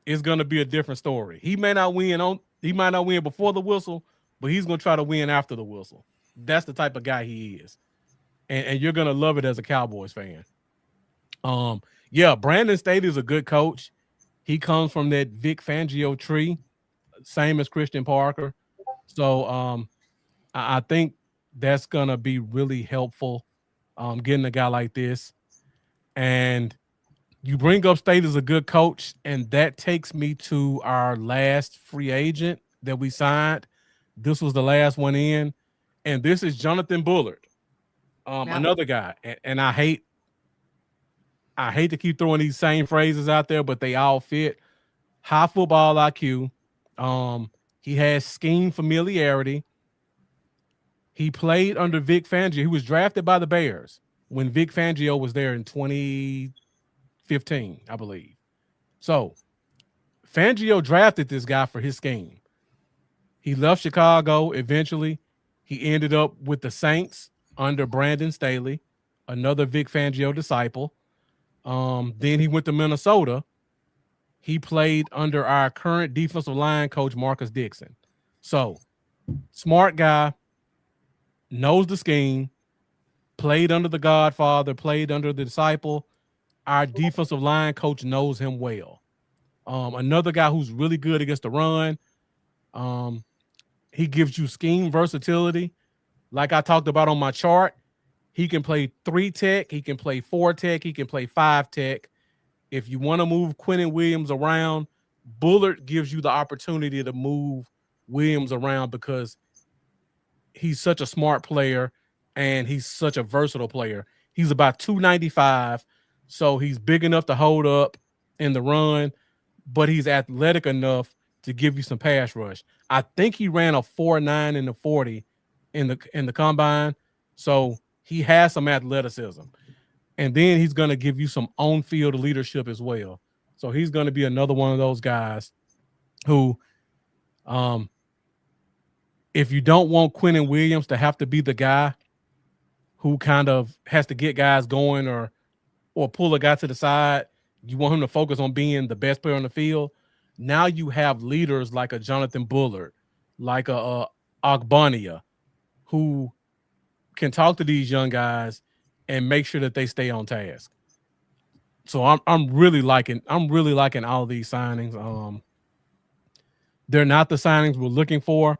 it's going to be a different story. He might not win before the whistle, but he's going to try to win after the whistle. That's the type of guy he is. And you're going to love it as a Cowboys fan. Yeah, Brandon Staley is a good coach. He comes from that Vic Fangio tree, same as Christian Parker. So I think that's going to be really helpful, getting a guy like this. And you bring up Staley as a good coach, and that takes me to our last free agent that we signed. This was the last one in, and this is Jonathan Bullard, another guy. And I hate to keep throwing these same phrases out there, but they all fit. High football IQ. He has scheme familiarity. He played under Vic Fangio. He was drafted by the Bears when Vic Fangio was there in 2015, I believe. So Fangio drafted this guy for his scheme. He left Chicago eventually. He ended up with the Saints under Brandon Staley, another Vic Fangio disciple. Then he went to Minnesota, He played under our current defensive line coach, Marcus Dixon. So, smart guy, knows the scheme, played under the Godfather, played under the disciple. Our defensive line coach knows him well. Another guy who's really good against the run. Um, he gives you scheme versatility. Like I talked about on my chart, he can play 3 tech, he can play 4 tech, he can play 5 tech. If you want to move Quentin Williams around, Bullard gives you the opportunity to move Williams around because he's such a smart player and he's such a versatile player. He's about 295, so he's big enough to hold up in the run, but he's athletic enough to give you some pass rush. I think he ran a 4.9 in the 40 in the combine, so he has some athleticism. And then he's going to give you some on-field leadership as well. So he's going to be another one of those guys who, if you don't want Quentin Williams to have to be the guy who kind of has to get guys going or pull a guy to the side, you want him to focus on being the best player on the field. Now you have leaders like a Jonathan Bullard, like a Ogbonia, who can talk to these young guys and make sure that they stay on task. So I'm really liking all these signings. They're not the signings we're looking for,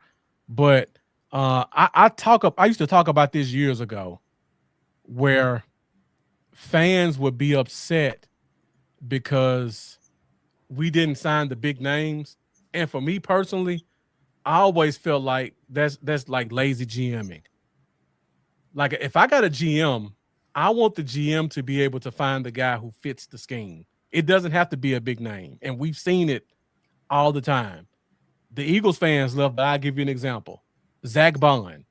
but I used to talk about this years ago, where fans would be upset because we didn't sign the big names. And for me personally, I always felt like that's like lazy GMing. Like if I got a GM, I want the GM to be able to find the guy who fits the scheme. It doesn't have to be a big name. And we've seen it all the time. The Eagles fans love, but I'll give you an example. Zach Bond.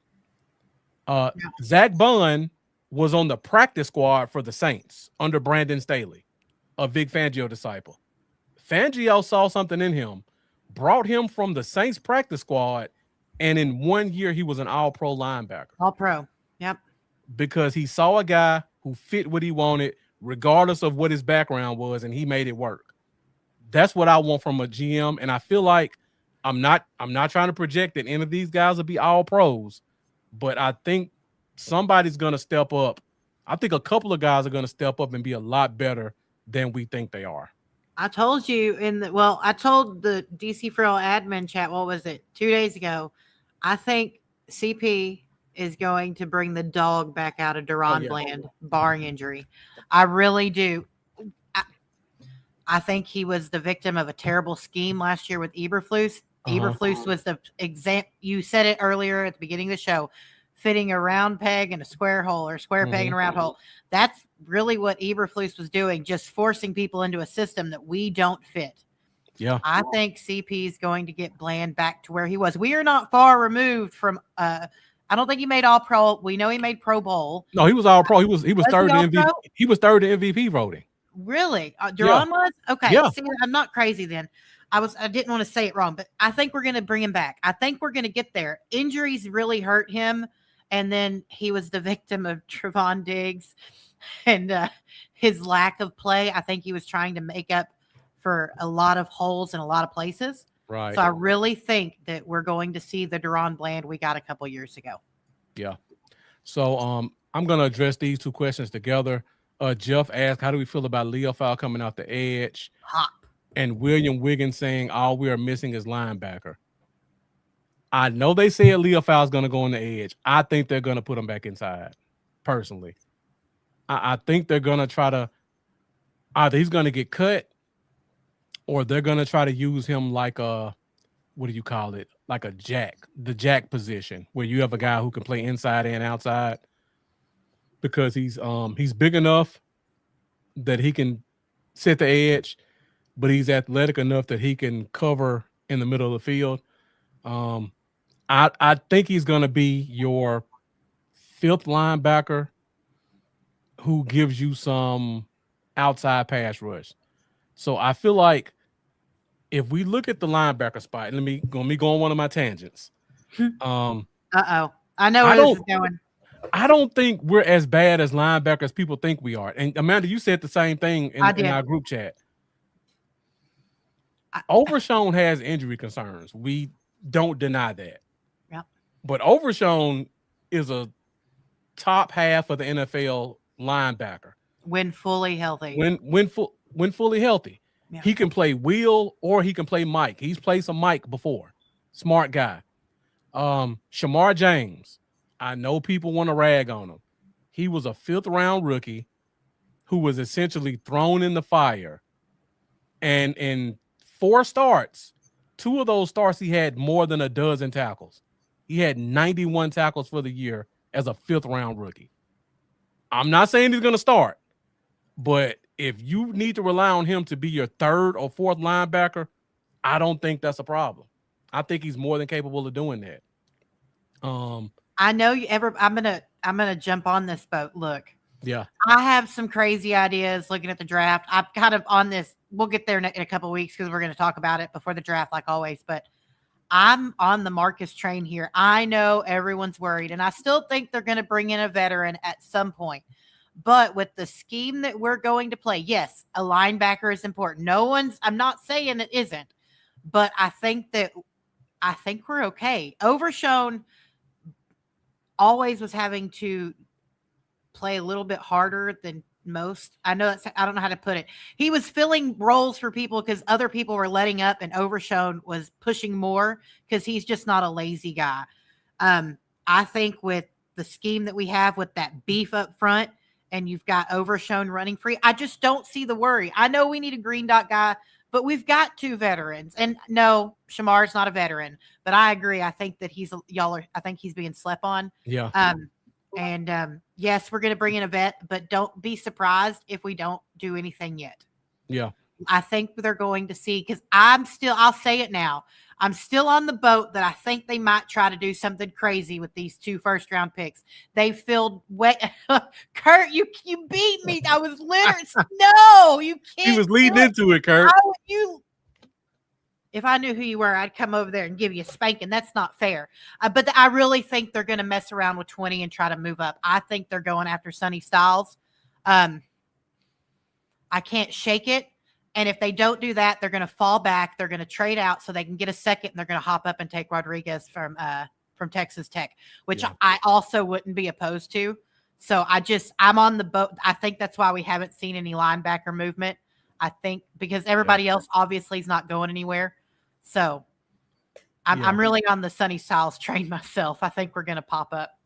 Zach Bond was on the practice squad for the Saints under Brandon Staley, a Vic Fangio disciple. Fangio saw something in him, brought him from the Saints practice squad, and in 1 year, he was an all-pro linebacker. All-pro, yep. Because he saw a guy who fit what he wanted, regardless of what his background was, and he made it work. That's what I want from a GM, and I feel like I'm not trying to project that any of these guys will be all pros, but I think somebody's going to step up. I think a couple of guys are going to step up and be a lot better than we think they are. I told you I told the DC for All admin chat, what was it, 2 days ago? I think CP is going to bring the dog back out of Deron Bland, barring injury. I really do. I think he was the victim of a terrible scheme last year with Eberflus. Eberflus was the example. You said it earlier at the beginning of the show, fitting a round peg in a square hole, or square peg in a round hole. That's really what Eberflus was doing, just forcing people into a system that we don't fit. Yeah. I think CP is going to get Bland back to where he was. We are not far removed from I don't think he made all pro. We know he made Pro Bowl. No, he was all pro. He was third in MVP. He was third in MVP voting. Really? Deron was? Okay. Yeah. See, I'm not crazy then. I didn't want to say it wrong, but I think we're going to bring him back. I think we're going to get there. Injuries really hurt him, and then he was the victim of Trevon Diggs and his lack of play. I think he was trying to make up for a lot of holes in a lot of places. Right. So I really think that we're going to see the Deron Bland we got a couple years ago. Yeah. So I'm going to address these two questions together. Jeff asked, how do we feel about Leofau coming off the edge? Hop. And William Wiggins saying all we are missing is linebacker. I know they said Leofau is going to go on the edge. I think they're going to put him back inside, personally. I think they're going to try to either he's going to get cut or they're going to try to use him like a, what do you call it? Like a jack, the jack position, where you have a guy who can play inside and outside, because he's big enough that he can set the edge, but he's athletic enough that he can cover in the middle of the field. I think he's going to be your fifth linebacker who gives you some outside pass rush. So I feel like if we look at the linebacker spot, let me go on one of my tangents. I know where this is going. I don't think we're as bad as linebackers people think we are. And Amanda, you said the same thing in our group chat. I, Overshown has injury concerns. We don't deny that. yep. But Overshown is a top half of the NFL linebacker. When fully healthy. When fully healthy. Yeah. He can play Will or he can play Mike. He's played some Mike before. Smart guy. Shamar James. I know people want to rag on him. He was a 5th round rookie who was essentially thrown in the fire. And in 4 starts, 2 of those starts, he had more than a dozen tackles. He had 91 tackles for the year as a 5th round rookie. I'm not saying he's going to start, but if you need to rely on him to be your 3rd or 4th linebacker, I don't think that's a problem. I think he's more than capable of doing that. I know you ever. I'm gonna jump on this boat. Look, Yeah. I have some crazy ideas looking at the draft. I'm kind of on this. We'll get there in a couple of weeks because we're going to talk about it before the draft, like always. But I'm on the Marcus train here. I know everyone's worried, and I still think they're going to bring in a veteran at some point. But with the scheme that we're going to play, yes, a linebacker is important. I'm not saying it isn't, but I think we're okay. Overshown always was having to play a little bit harder than most. I don't know how to put it. He was filling roles for people because other people were letting up, and Overshown was pushing more because he's just not a lazy guy. I think with the scheme that we have with that beef up front, and you've got Overshown running free, I just don't see the worry. I know we need a green dot guy, but we've got 2 veterans. And no, Shamar's not a veteran, but I agree. I think that I think he's being slept on. Yeah. Yes, we're going to bring in a vet, but don't be surprised if we don't do anything yet. Yeah. I think they're going to see, because I'll say it now. I'm still on the boat that I think they might try to do something crazy with these 2 first-round picks. They filled wet. Kurt, you beat me. I was literally no, you can't. He was leading into it, Kurt. If I knew who you were, I'd come over there and give you a spanking. That's not fair. But I really think they're going to mess around with 20 and try to move up. I think they're going after Sonny Styles. I can't shake it. And if they don't do that, they're going to fall back. They're going to trade out so they can get a second, and they're going to hop up and take Rodriguez from Texas Tech, which I also wouldn't be opposed to. So I'm on the boat. I think that's why we haven't seen any linebacker movement. I think because everybody else obviously is not going anywhere. So I'm really on the Sonny Styles train myself. I think we're going to pop up.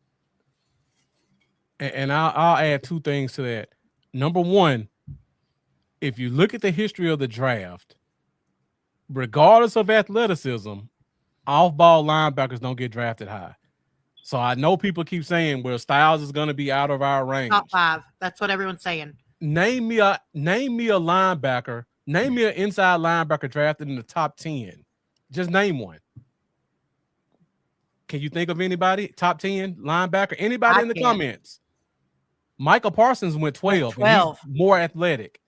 And I'll add 2 things to that. Number one, if you look at the history of the draft, regardless of athleticism, off-ball linebackers don't get drafted high. So I know people keep saying, well, Styles is going to be out of our range. Top 5. That's what everyone's saying. Name me a linebacker. Name me an inside linebacker drafted in the top 10. Just name one. Can you think of anybody? Top 10 linebacker? Anybody in the comments? Michael Parsons went 12. And he's more athletic.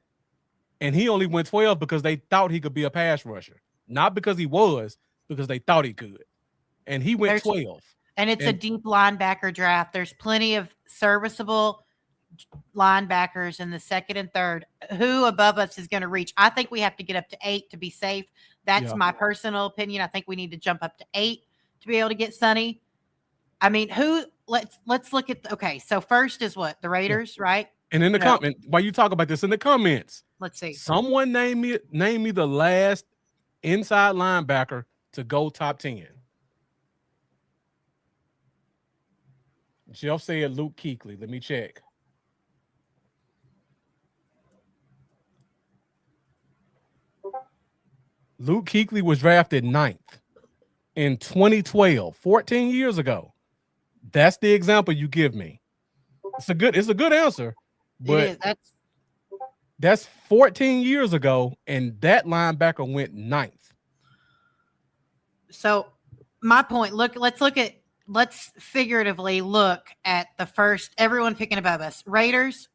And he only went 12 because they thought he could be a pass rusher. Not because he was, because they thought he could. And he went 12. And it's a deep linebacker draft. There's plenty of serviceable linebackers in the 2nd and 3rd. Who above us is going to reach? I think we have to get up to 8 to be safe. That's my personal opinion. I think we need to jump up to 8 to be able to get Sonny. I mean, let's look at so first is what? The Raiders, right? And in the comment, while you talk about this in the comments, let's see. Someone name me the last inside linebacker to go top 10. Jeff said Luke Kuechly. Let me check. Luke Kuechly was drafted 9th in 2012, 14 years ago. That's the example you give me. It's a good answer, but that's 14 years ago, and that linebacker went 9th. So my point, let's figuratively look at the first, everyone picking above us. Raiders,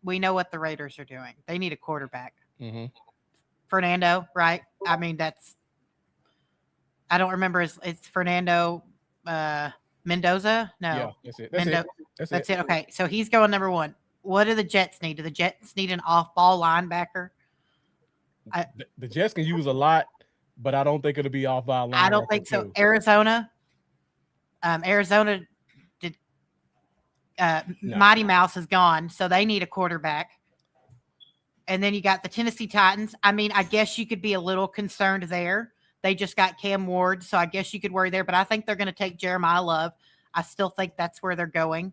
we know what the Raiders are doing. They need a quarterback. Mm-hmm. Fernando, right? I mean, I don't remember. It's Fernando Mendoza? No. Yeah, that's it. Okay, so he's going number 1. What do the Jets need? Do the Jets need an off-ball linebacker? The Jets can use a lot but I don't think it'll be off by a I don't linebacker think so. too. Arizona did. No. Mighty Mouse is gone, so they need a quarterback. And then you got the Tennessee Titans. I mean, I guess you could be a little concerned there. They just got Cam Ward, so I guess you could worry there. But I think they're going to take Jeremiah Love. I still think that's where they're going.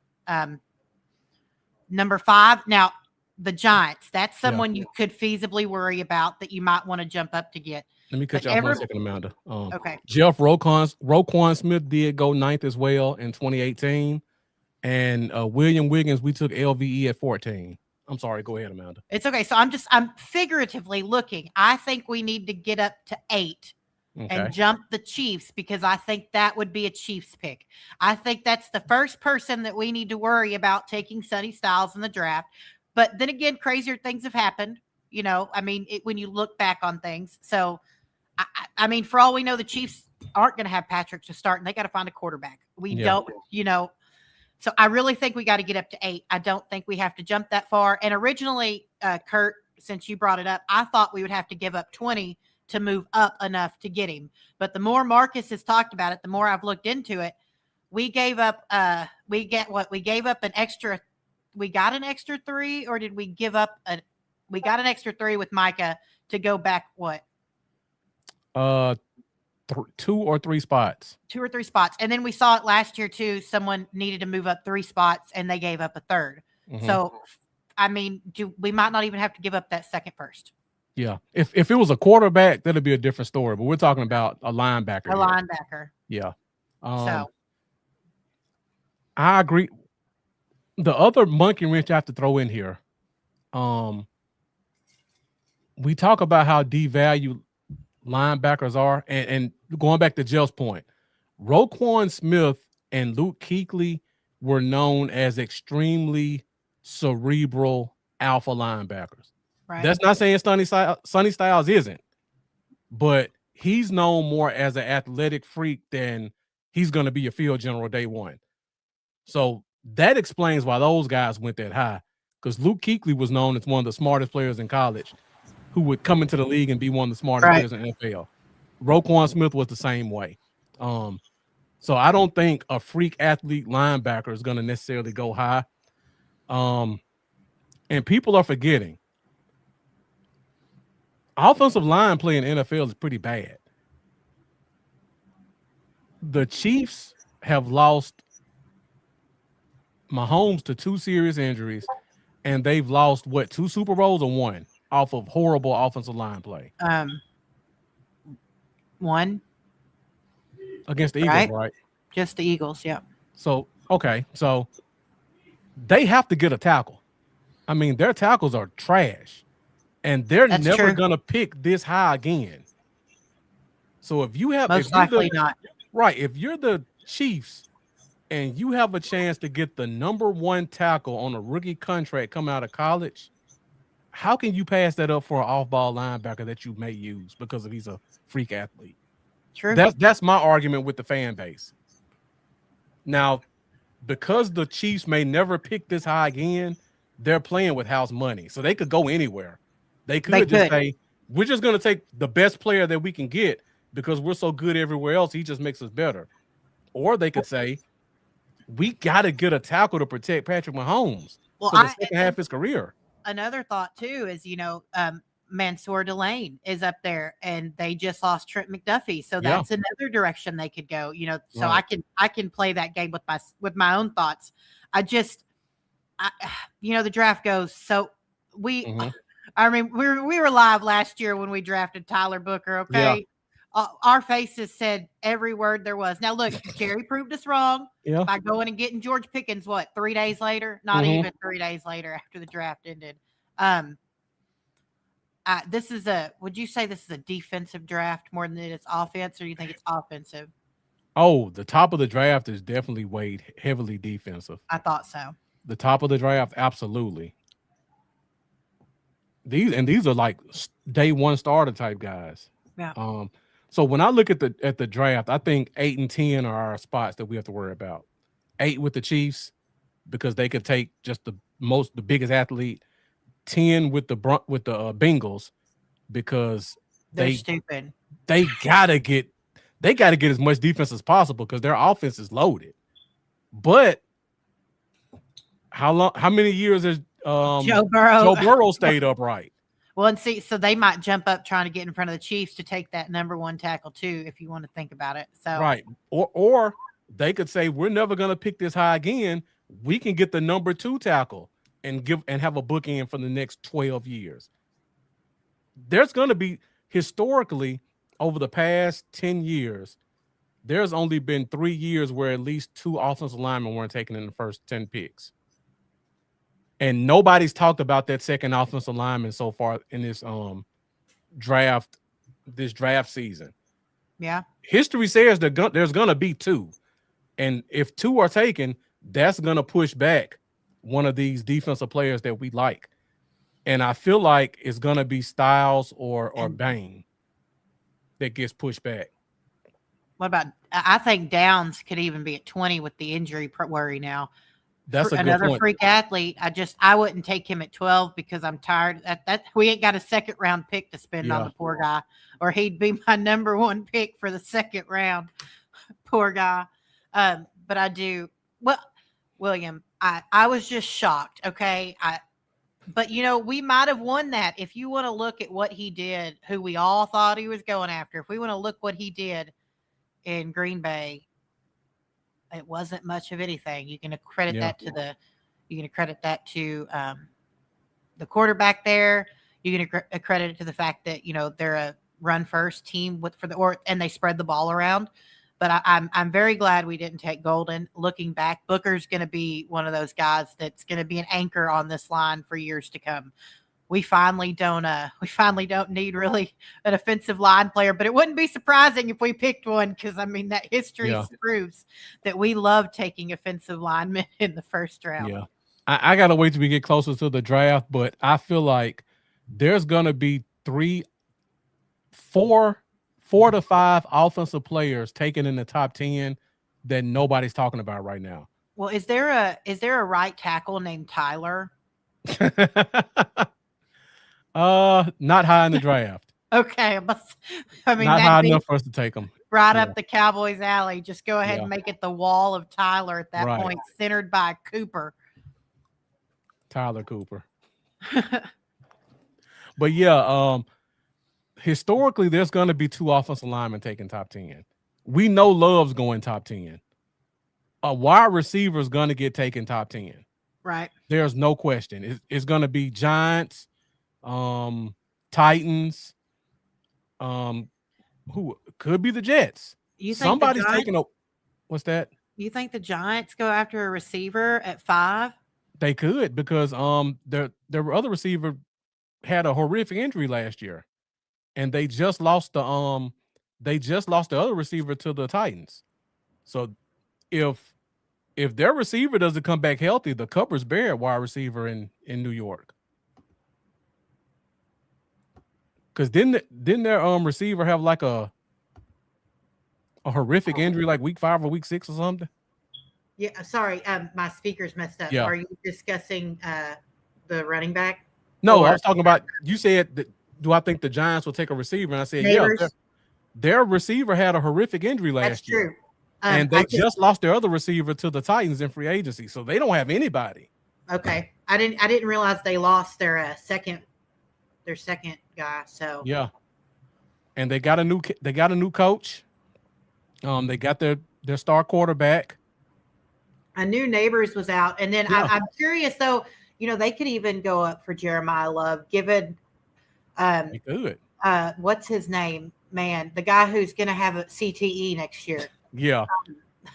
Number 5. Now, the Giants. That's Yeah. someone you could feasibly worry about that you might want to jump up to get. Let me cut But you off 1 second, Amanda. okay. Jeff Roquan Smith did go 9th as well in 2018. And William Wiggins, we took LVE at 14. I'm sorry. Go ahead, Amanda. It's okay. So I'm figuratively looking. I think we need to get up to 8 and jump the Chiefs because I think that would be a Chiefs pick. I think that's the first person that we need to worry about taking Sonny Styles in the draft. But then again, crazier things have happened. I mean, when you look back on things. So, I mean, for all we know, the Chiefs aren't going to have Patrick to start, and they got to find a quarterback. We don't. So I really think we got to get up to 8. I don't think we have to jump that far. And originally, Kurt, since you brought it up, I thought we would have to give up 20 to move up enough to get him. But the more Marcus has talked about it, the more I've looked into it. We gave up we gave up an extra. We got an extra 3, or did we give up we got an extra 3 with Micah to go back what? 2 or 3 spots. 2 or 3 spots. And then we saw it last year too. Someone needed to move up 3 spots and they gave up a 3rd. Mm-hmm. So, I mean, we might not even have to give up that second first. Yeah. If it was a quarterback, that'd be a different story. But we're talking about a linebacker. Linebacker. Yeah. So I agree. The other monkey wrench I have to throw in here. We talk about how devalued linebackers are, and going back to Jeff's point, Roquan Smith and Luke Kuechly were known as extremely cerebral alpha linebackers. Right. That's not saying Sonny Styles isn't, but he's known more as an athletic freak than he's going to be a field general day one. So that explains why those guys went that high, because Luke Kuechly was known as one of the smartest players in college who would come into the league and be one of the smartest players in the NFL. Roquan Smith was the same way. So I don't think a freak athlete linebacker is going to necessarily go high. And people are forgetting, offensive line play in the NFL is pretty bad. The Chiefs have lost Mahomes to 2 serious injuries, and they've lost 2 Super Bowls or 1 off of horrible offensive line play. 1 against the Eagles, right? Just the Eagles, yeah. So so they have to get a tackle. I mean, their tackles are trash, and they're never gonna pick this high again. So if you have, most likely not, right? If you're the Chiefs and you have a chance to get the number 1 tackle on a rookie contract coming out of college, how can you pass that up for an off-ball linebacker that you may use because he's a freak athlete? True. That's my argument with the fan base. Now, because the Chiefs may never pick this high again, they're playing with house money, so they could go anywhere. They could just say, we're just going to take the best player that we can get because we're so good everywhere else. He just makes us better. Or they could say, we got to get a tackle to protect Patrick Mahomes for the second half of his career. Another thought too is, Mansour Delane is up there, and they just lost Trent McDuffie, so that's another direction they could go. So right. I can play that game with my own thoughts. The draft goes so we. Mm-hmm. I mean, we were live last year when we drafted Tyler Booker. Okay. Yeah. Our faces said every word there was. Now, look, Jerry proved us wrong by going and getting George Pickens, 3 days later? Not even 3 days later after the draft ended. Would you say this is a defensive draft more than it is offense, or do you think it's offensive? Oh, the top of the draft is definitely weighed heavily defensive. I thought so. The top of the draft, absolutely. These are like day 1 starter type guys. Yeah. So when I look at the draft, I think 8 and 10 are our spots that we have to worry about. 8 with the Chiefs because they could take just the biggest athlete. 10 with the Bengals because they're stupid. they gotta get as much defense as possible because their offense is loaded. But how many years has Joe Burrow. Joe Burrow stayed upright? Well, and see, so they might jump up trying to get in front of the Chiefs to take that number one tackle too, if you want to think about it. So Right. Or they could say we're never gonna pick this high again. We can get the number 2 tackle and have a bookend for the next 12 years. There's gonna be historically over the past 10 years, there's only been 3 years where at least 2 offensive linemen weren't taken in the first 10 picks. And nobody's talked about that second offensive lineman so far in this draft season. yeah. History says that there's gonna be 2. And if 2 are taken, that's gonna push back one of these defensive players that we like. And I feel like it's gonna be Styles or Bain that gets pushed back. What about? I think Downs could even be at 20 with the injury worry now. That's another point. Freak athlete. I wouldn't take him at 12 because I'm tired. That we ain't got a second round pick to spend on the poor guy, or he'd be my number 1 pick for the second round. Poor guy. But I do. Well, William, I was just shocked. Okay. But we might have won that if you want to look at what he did, who we all thought he was going after. If we want to look what he did in Green Bay, it wasn't much of anything. You can credit that to the quarterback there. You can credit it to the fact that they're a run first team and they spread the ball around. But I'm very glad we didn't take Golden. Looking back, Booker's going to be one of those guys that's going to be an anchor on this line for years to come. We finally don't need really an offensive line player, but it wouldn't be surprising if we picked one because that history proves that we love taking offensive linemen in the first round. Yeah, I gotta wait till we get closer to the draft, but I feel like there's gonna be 4 to 5 offensive players taken in the top 10 that nobody's talking about right now. Well, is there a right tackle named Tyler? Not high in the draft. Okay. Not high enough for us to take them. Right up the Cowboys alley. Just go ahead and make it the wall of Tyler at that point, centered by Cooper. Tyler Cooper. But yeah, historically, there's going to be 2 offensive linemen taking top 10. We know Love's going top 10. A wide receiver is going to get taken top 10. Right. There's no question. It's going to be Giants, Titans, who could be the Jets. Somebody's taking a. What's that? You think the Giants go after a receiver at 5? They could because their other receiver had a horrific injury last year, and they just lost the other receiver to the Titans. So if their receiver doesn't come back healthy, the cupboard's bare wide receiver in New York. Because didn't their receiver have like a horrific injury like week 5 or week 6 or something? Yeah, sorry, my speaker's messed up. Yeah. Are you discussing the running back? No, I was talking about, you said that, do I think the Giants will take a receiver? And I said, Neighbors. yeah, their receiver had a horrific injury last year. True. And they just lost their other receiver to the Titans in free agency. So they don't have anybody. Okay. I didn't realize they lost their second guy. So yeah. And they got a new coach. They got their star quarterback. I knew Neighbors was out. And then I'm curious though, they could even go up for Jeremiah Love, given they could. What's his name? Man, the guy who's gonna have a CTE next year. Yeah.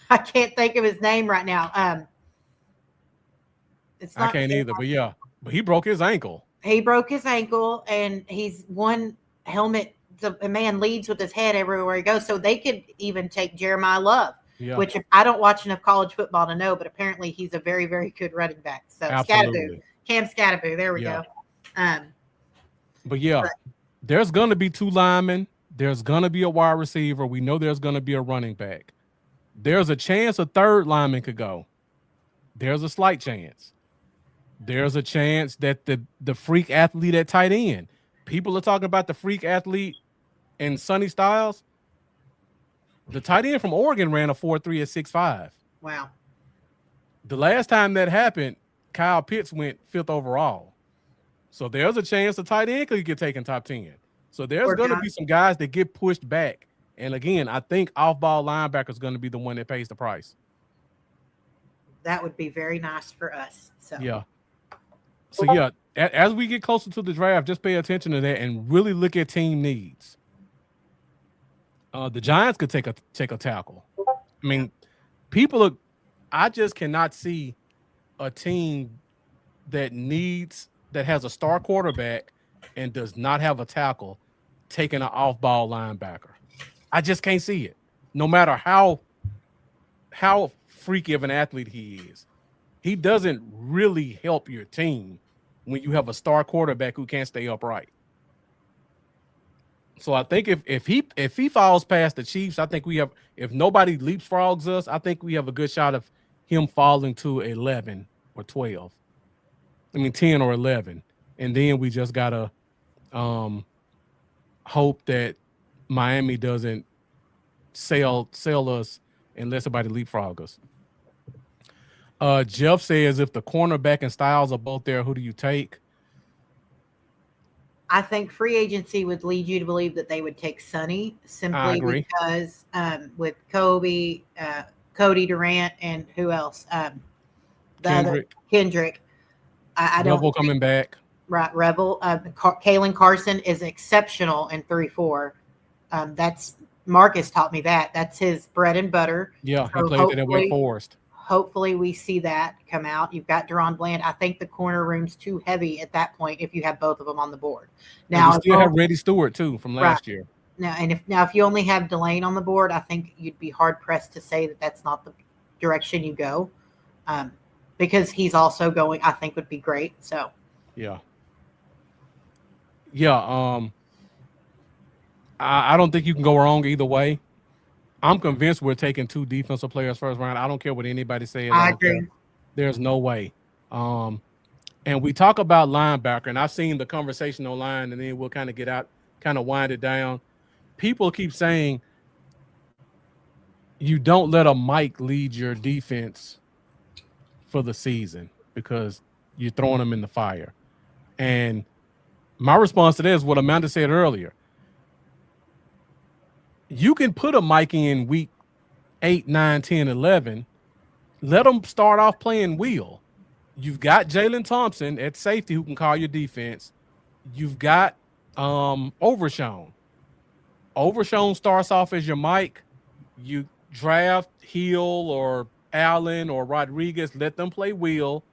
I can't think of his name right now. I can't either, but he broke his ankle. He broke his ankle, and he's one helmet. The man leads with his head everywhere he goes. So they could even take Jeremiah Love, which I don't watch enough college football to know, but apparently he's a very, very good running back. So Scatteraboo, Cam Scatteraboo, there we go. But there's going to be 2 linemen. There's going to be a wide receiver. We know there's going to be a running back. There's a chance a third lineman could go. There's a slight chance. There's a chance that the freak athlete at tight end. People are talking about the freak athlete and Sonny Styles, the tight end from Oregon ran a 4.3 at 6.5. Wow. The last time that happened, Kyle Pitts went 5th overall. So there's a chance the tight end could get taken top 10. So there's Poor going to guy. be some guys that get pushed back. And again, I think off-ball linebacker is going to be the one that pays the price. That would be very nice for us. So Yeah. So yeah, as we get closer to the draft, just pay attention to that and really look at team needs. The Giants could take a tackle. I mean, people are. I just cannot see a team that has a star quarterback and does not have a tackle taking an off-ball linebacker. I just can't see it. No matter how freaky of an athlete he is, he doesn't really help your team when you have a star quarterback who can't stay upright. So I think if he falls past the Chiefs, I think we have, if nobody leapfrogs us, I think we have a good shot of him falling to 11 or 12. I mean 10 or 11. And then we just gotta hope that Miami doesn't sell us and let somebody leapfrog us. Jeff says if the cornerback and Styles are both there, who do you take? I think free agency would lead you to believe that they would take Sonny simply because with Cody Durant and who else? Kendrick. I don't Revel coming back. Right, Revel. Kalen Carson is exceptional in 3-4. That's Marcus taught me that. That's his bread and butter. Yeah, he played it at Wake Forest. Hopefully we see that come out. You've got Deron Bland. I think the corner room's too heavy at that point if you have both of them on the board. Now you still have Randy Stewart too from last year. Now, if you only have Delane on the board, I think you'd be hard pressed to say that that's not the direction you go, because he's also going. I think would be great. So yeah. I don't think you can go wrong either way. I'm convinced we're taking 2 defensive players first round. I don't care what anybody says. I agree. There's no way. And we talk about linebacker, and I've seen the conversation online, and then we'll kind of wind it down. People keep saying you don't let a Mike lead your defense for the season because you're throwing them in the fire. And my response to that is what Amanda said earlier. You can put a Mike in week 8, 9, 10, 11. Let them start off playing wheel. You've got Jalen Thompson at safety who can call your defense. You've got Overshown. Overshown starts off as your Mike. You draft Hill or Allen or Rodriguez. Let them play wheel.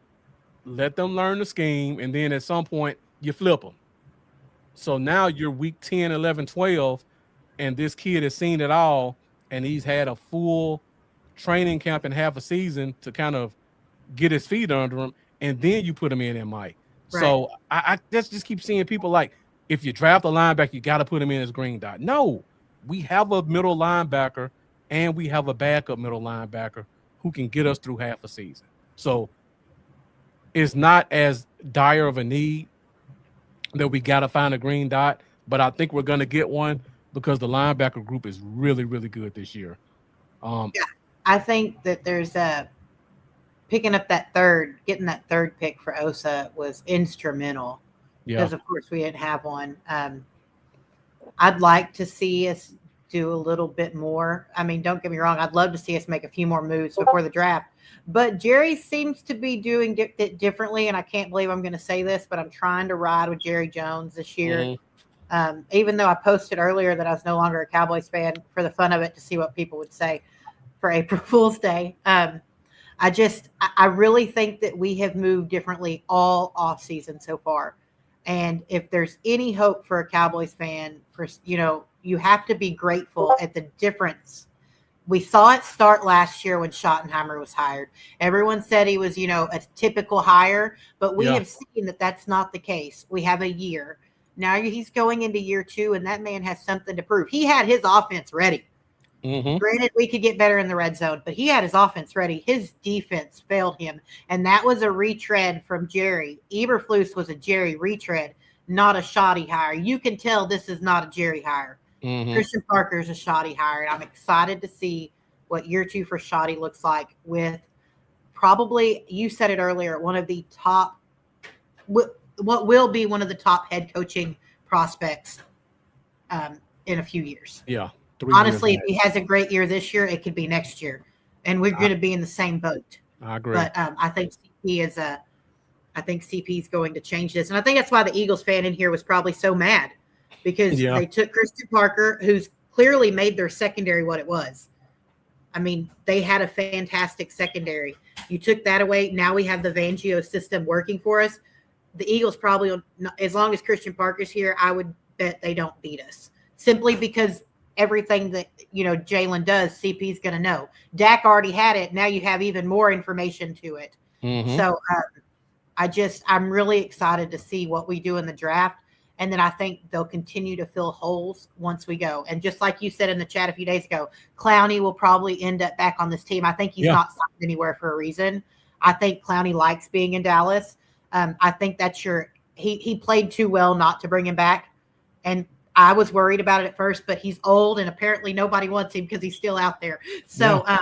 Let them learn the scheme. And then at some point, you flip them. So now you're week 10, 11, 12. And this kid has seen it all, and he's had a full training camp and half a season to kind of get his feet under him, and then you put him in Mike. Right. So I just keep seeing people like, if you draft a linebacker, you got to put him in as green dot. No, we have a middle linebacker, and we have a backup middle linebacker who can get us through half a season. So it's not as dire of a need that we got to find a green dot, but I think we're going to get one, because the linebacker group is really, really good this year. Yeah, I think that there's getting that third pick for Osa was instrumental. Yeah. Because of course we didn't have one. I'd like to see us do a little bit more. I mean, don't get me wrong. I'd love to see us make a few more moves before the draft. But Jerry seems to be doing it differently, and I can't believe I'm going to say this, but I'm trying to ride with Jerry Jones this year. Mm-hmm. Even though I posted earlier that I was no longer a Cowboys fan for the fun of it to see what people would say for April Fool's Day. I really think that we have moved differently all off season so far. And if there's any hope for a Cowboys fan, you have to be grateful at the difference. We saw it start last year when Schottenheimer was hired. Everyone said he was, a typical hire, but we have seen that that's not the case. We have a year. Now he's going into year 2, and that man has something to prove. He had his offense ready. Mm-hmm. Granted, we could get better in the red zone, but he had his offense ready. His defense failed him, and that was a retread from Jerry. Eberflus was a Jerry retread, not a shoddy hire. You can tell this is not a Jerry hire. Mm-hmm. Christian Parker is a shoddy hire, and I'm excited to see what year two for shoddy looks like with probably, you said it earlier, one of the top, what will be one of the top head coaching prospects in a few years. Yeah, 3 years Honestly, if he max. has a great year this year, it could be next year, and we're I, going to be in the same boat. I agree. But I think CP is going to change this, and I think that's why the Eagles fan in here was probably so mad because Yeah, they took Christian Parker, who's clearly made their secondary what it was. I mean, they had a fantastic secondary. You took that away. Now we have the Fangio system working for us. The Eagles probably, as long as Christian Parker's here, I would bet they don't beat us simply because everything that Jalen does, CP's going to know. Dak already had it. Now you have even more information to it. mm-hmm. So I'm really excited to see what we do in the draft. And then I think they'll continue to fill holes once we go. And just like you said in the chat a few days ago, Clowney will probably end up back on this team. I think he's Yeah, not signed anywhere for a reason. I think Clowney likes being in Dallas. I think that's he played too well not to bring him back. And I was worried about it at first, but he's old and apparently nobody wants him because he's still out there. So yeah,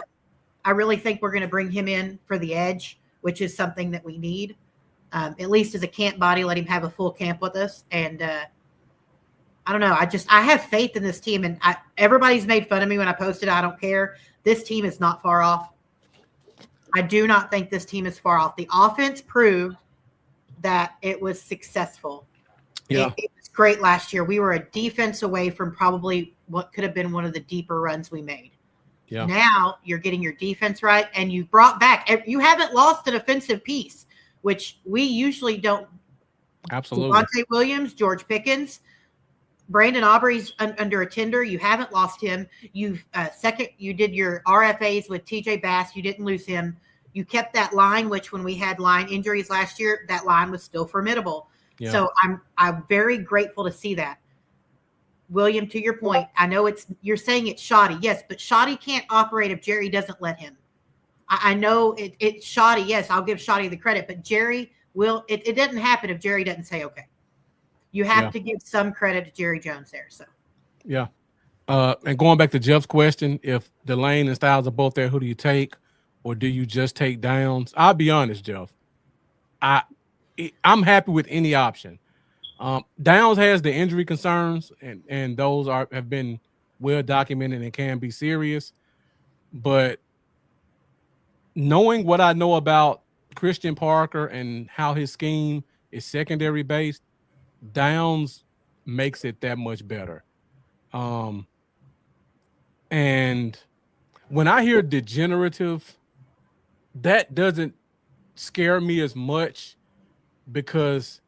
I really think we're going to bring him in for the edge, which is something that we need. At least as a camp body, let him have a full camp with us. And I don't know. I have faith in this team. And everybody's made fun of me when I posted. I don't care. This team is not far off. I do not think this team is far off. The offense proved that it was successful. yeah, It was great last year. We were a defense away from probably what could have been one of the deeper runs we made. yeah. Now you're getting your defense right, and you brought back. You haven't lost an offensive piece, which we usually don't. Absolutely. Devontae Williams, George Pickens, Brandon Aubrey's under a tender. You haven't lost him. You did your RFAs with TJ Bass. You didn't lose him. You kept that line, which when we had line injuries last year, that line was still formidable. Yeah. So I'm very grateful to see that. William, to your point, I know you're saying it's shoddy, yes, but shoddy can't operate if Jerry doesn't let him. I know it's shoddy, yes, I'll give shoddy the credit, but Jerry will. It doesn't happen if Jerry doesn't say okay. You have to give some credit to Jerry Jones there. So yeah. And going back to Jeff's question, if Delane and Styles are both there, who do you take, or do you just take Downs? I'll be honest, Jeff. I'm happy with any option. Downs has the injury concerns, and those have been well documented and can be serious. But knowing what I know about Christian Parker and how his scheme is secondary based, Downs makes it that much better. And when I hear degenerative, that doesn't scare me as much because,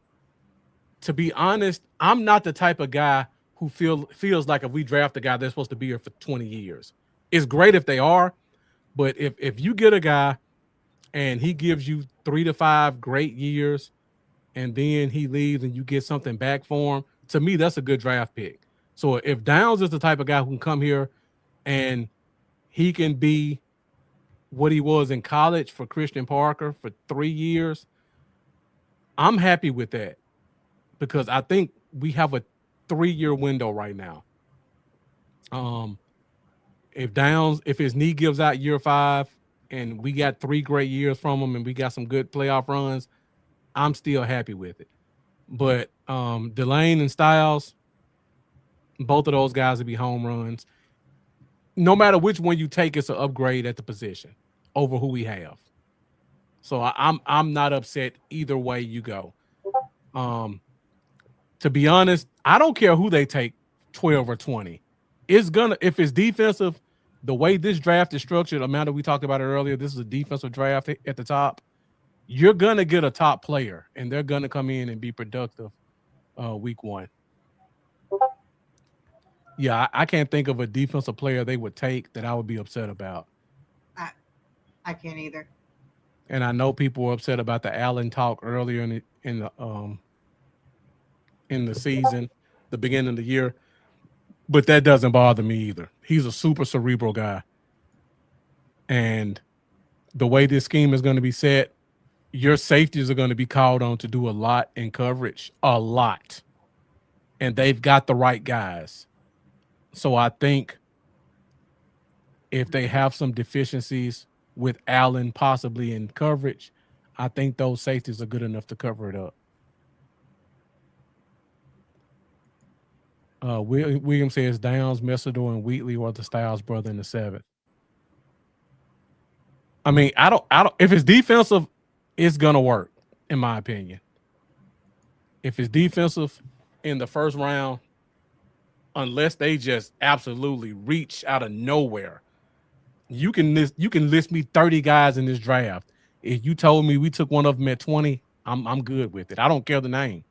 to be honest, I'm not the type of guy who feels like if we draft a guy, they're supposed to be here for 20 years. It's great if they are, but if you get a guy and he gives you 3 to 5 great years and then he leaves and you get something back for him, to me, that's a good draft pick. So if Downs is the type of guy who can come here and he can be what he was in college for Christian Parker for 3 years, I'm happy with that because I think we have a 3-year window right now. If his knee gives out year 5 and we got 3 great years from him and we got some good playoff runs, I'm still happy with it. But Delane and Styles, both of those guys will be home runs. No matter which one you take, it's an upgrade at the position over who we have. So I'm not upset either way you go. To be honest, I don't care who they take, 12 or 20. If it's defensive, the way this draft is structured, Amanda, we talked about it earlier, this is a defensive draft at the top. You're gonna get a top player, and they're gonna come in and be productive week 1. Yeah, I can't think of a defensive player they would take that I would be upset about. I can't either. And I know people were upset about the Allen talk earlier in the season, the beginning of the year, but that doesn't bother me either. He's a super cerebral guy, and the way this scheme is going to be set, your safeties are going to be called on to do a lot in coverage, a lot, and they've got the right guys. So I think if they have some deficiencies with Allen possibly in coverage, I think those safeties are good enough to cover it up. William says Downs, Messidor, and Wheatley or the Styles brother in the seventh. I mean, I don't. If it's defensive, it's gonna work, in my opinion. If it's defensive in the first round, unless they just absolutely reach out of nowhere, you can list me 30 guys in this draft. If you told me we took one of them at 20, I'm good with it. I don't care the name.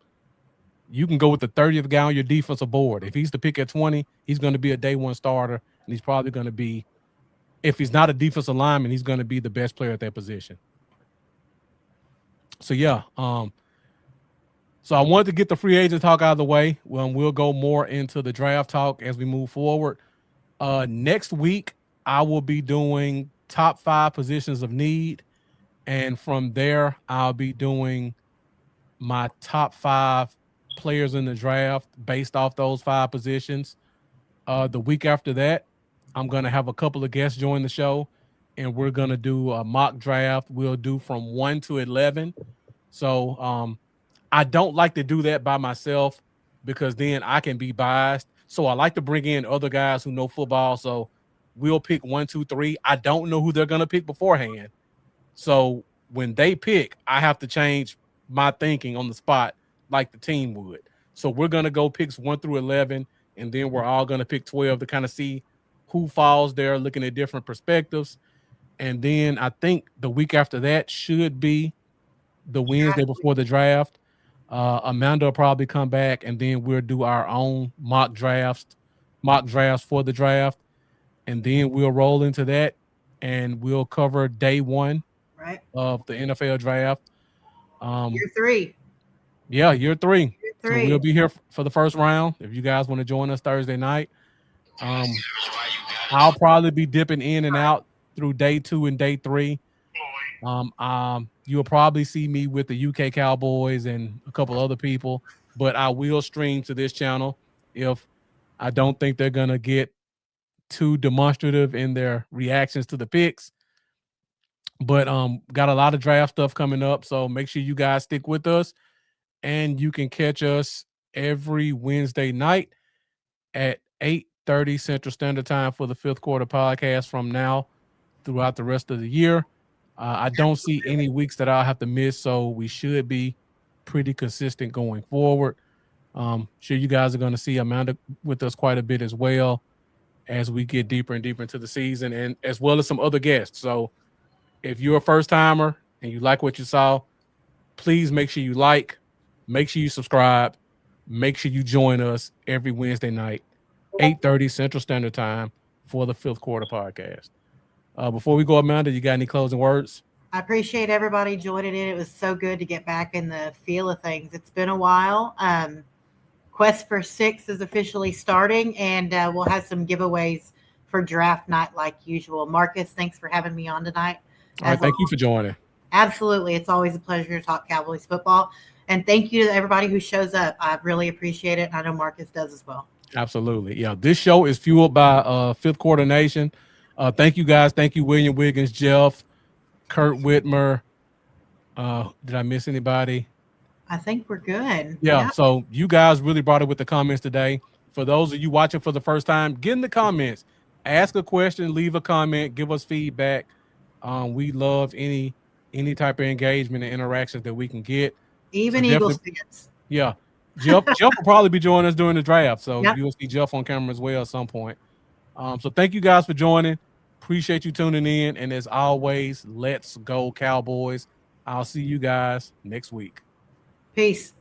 You can go with the 30th guy on your defensive board. If he's the pick at 20, he's going to be a day one starter, and he's probably going to be, if he's not a defensive lineman, he's going to be the best player at that position. So yeah, so I wanted to get the free agent talk out of the way. Well, we'll go more into the draft talk as we move forward. Next week, I will be doing top 5 positions of need, and from there, I'll be doing my top 5 players in the draft based off those 5 positions. The week after that, I'm gonna have a couple of guests join the show, and we're gonna do a mock draft. We'll do from 1 to 11. So I don't like to do that by myself because then I can be biased. So I like to bring in other guys who know football. So we'll pick 1, 2, 3. I don't know who they're gonna pick beforehand. So when they pick, I have to change my thinking on the spot like the team would. So we're gonna go picks 1 through 11, and then we're all gonna pick 12 to kind of see who falls there, looking at different perspectives. And then I think the week after that should be the Wednesday before the draft. Amanda will probably come back, and then we'll do our own mock drafts for the draft, and then we'll roll into that, and we'll cover day 1 Right. of the NFL draft. Year 3. Yeah, year 3. Year So 3. we'll be here for the first round. If you guys want to join us Thursday night, I'll probably be dipping in and out through day 2 and day 3. You'll probably see me with the UK Cowboys and a couple other people, but I will stream to this channel if I don't think they're gonna get too demonstrative in their reactions to the picks. But got a lot of draft stuff coming up, so make sure you guys stick with us, and you can catch us every Wednesday night at 8:30 Central Standard Time for the Fifth Quarter podcast from now throughout the rest of the year. I don't see any weeks that I'll have to miss, so we should be pretty consistent going forward. Sure, you guys are going to see Amanda with us quite a bit as well as we get deeper and deeper into the season, and as well as some other guests. So if you're a first timer and you like what you saw, please make sure you like, make sure you subscribe, make sure you join us every Wednesday night, 8:30 Central Standard Time for the Fifth Quarter podcast. Before we go, Amanda, you got any closing words? I appreciate everybody joining in. It was so good to get back in the feel of things. It's been a while. Quest for 6 is officially starting, and we'll have some giveaways for draft night like usual. Marcus, thanks for having me on tonight. All right, thank you for joining. Absolutely. It's always a pleasure to talk Cowboys football. And thank you to everybody who shows up. I really appreciate it. And I know Marcus does as well. Absolutely. Yeah, this show is fueled by Fifth Quarter Nation. Thank you, guys. Thank you, William Wiggins, Jeff, Kurt Whitmer. Did I miss anybody? I think we're good. Yeah, so you guys really brought it with the comments today. For those of you watching for the first time, get in the comments. Ask a question, leave a comment, give us feedback. We love any type of engagement and interactions that we can get. Even so Eagles fans. Yeah. Jeff will probably be joining us during the draft. So you'll see Jeff on camera as well at some point. So thank you guys for joining. Appreciate you tuning in. And as always, let's go Cowboys. I'll see you guys next week. Peace.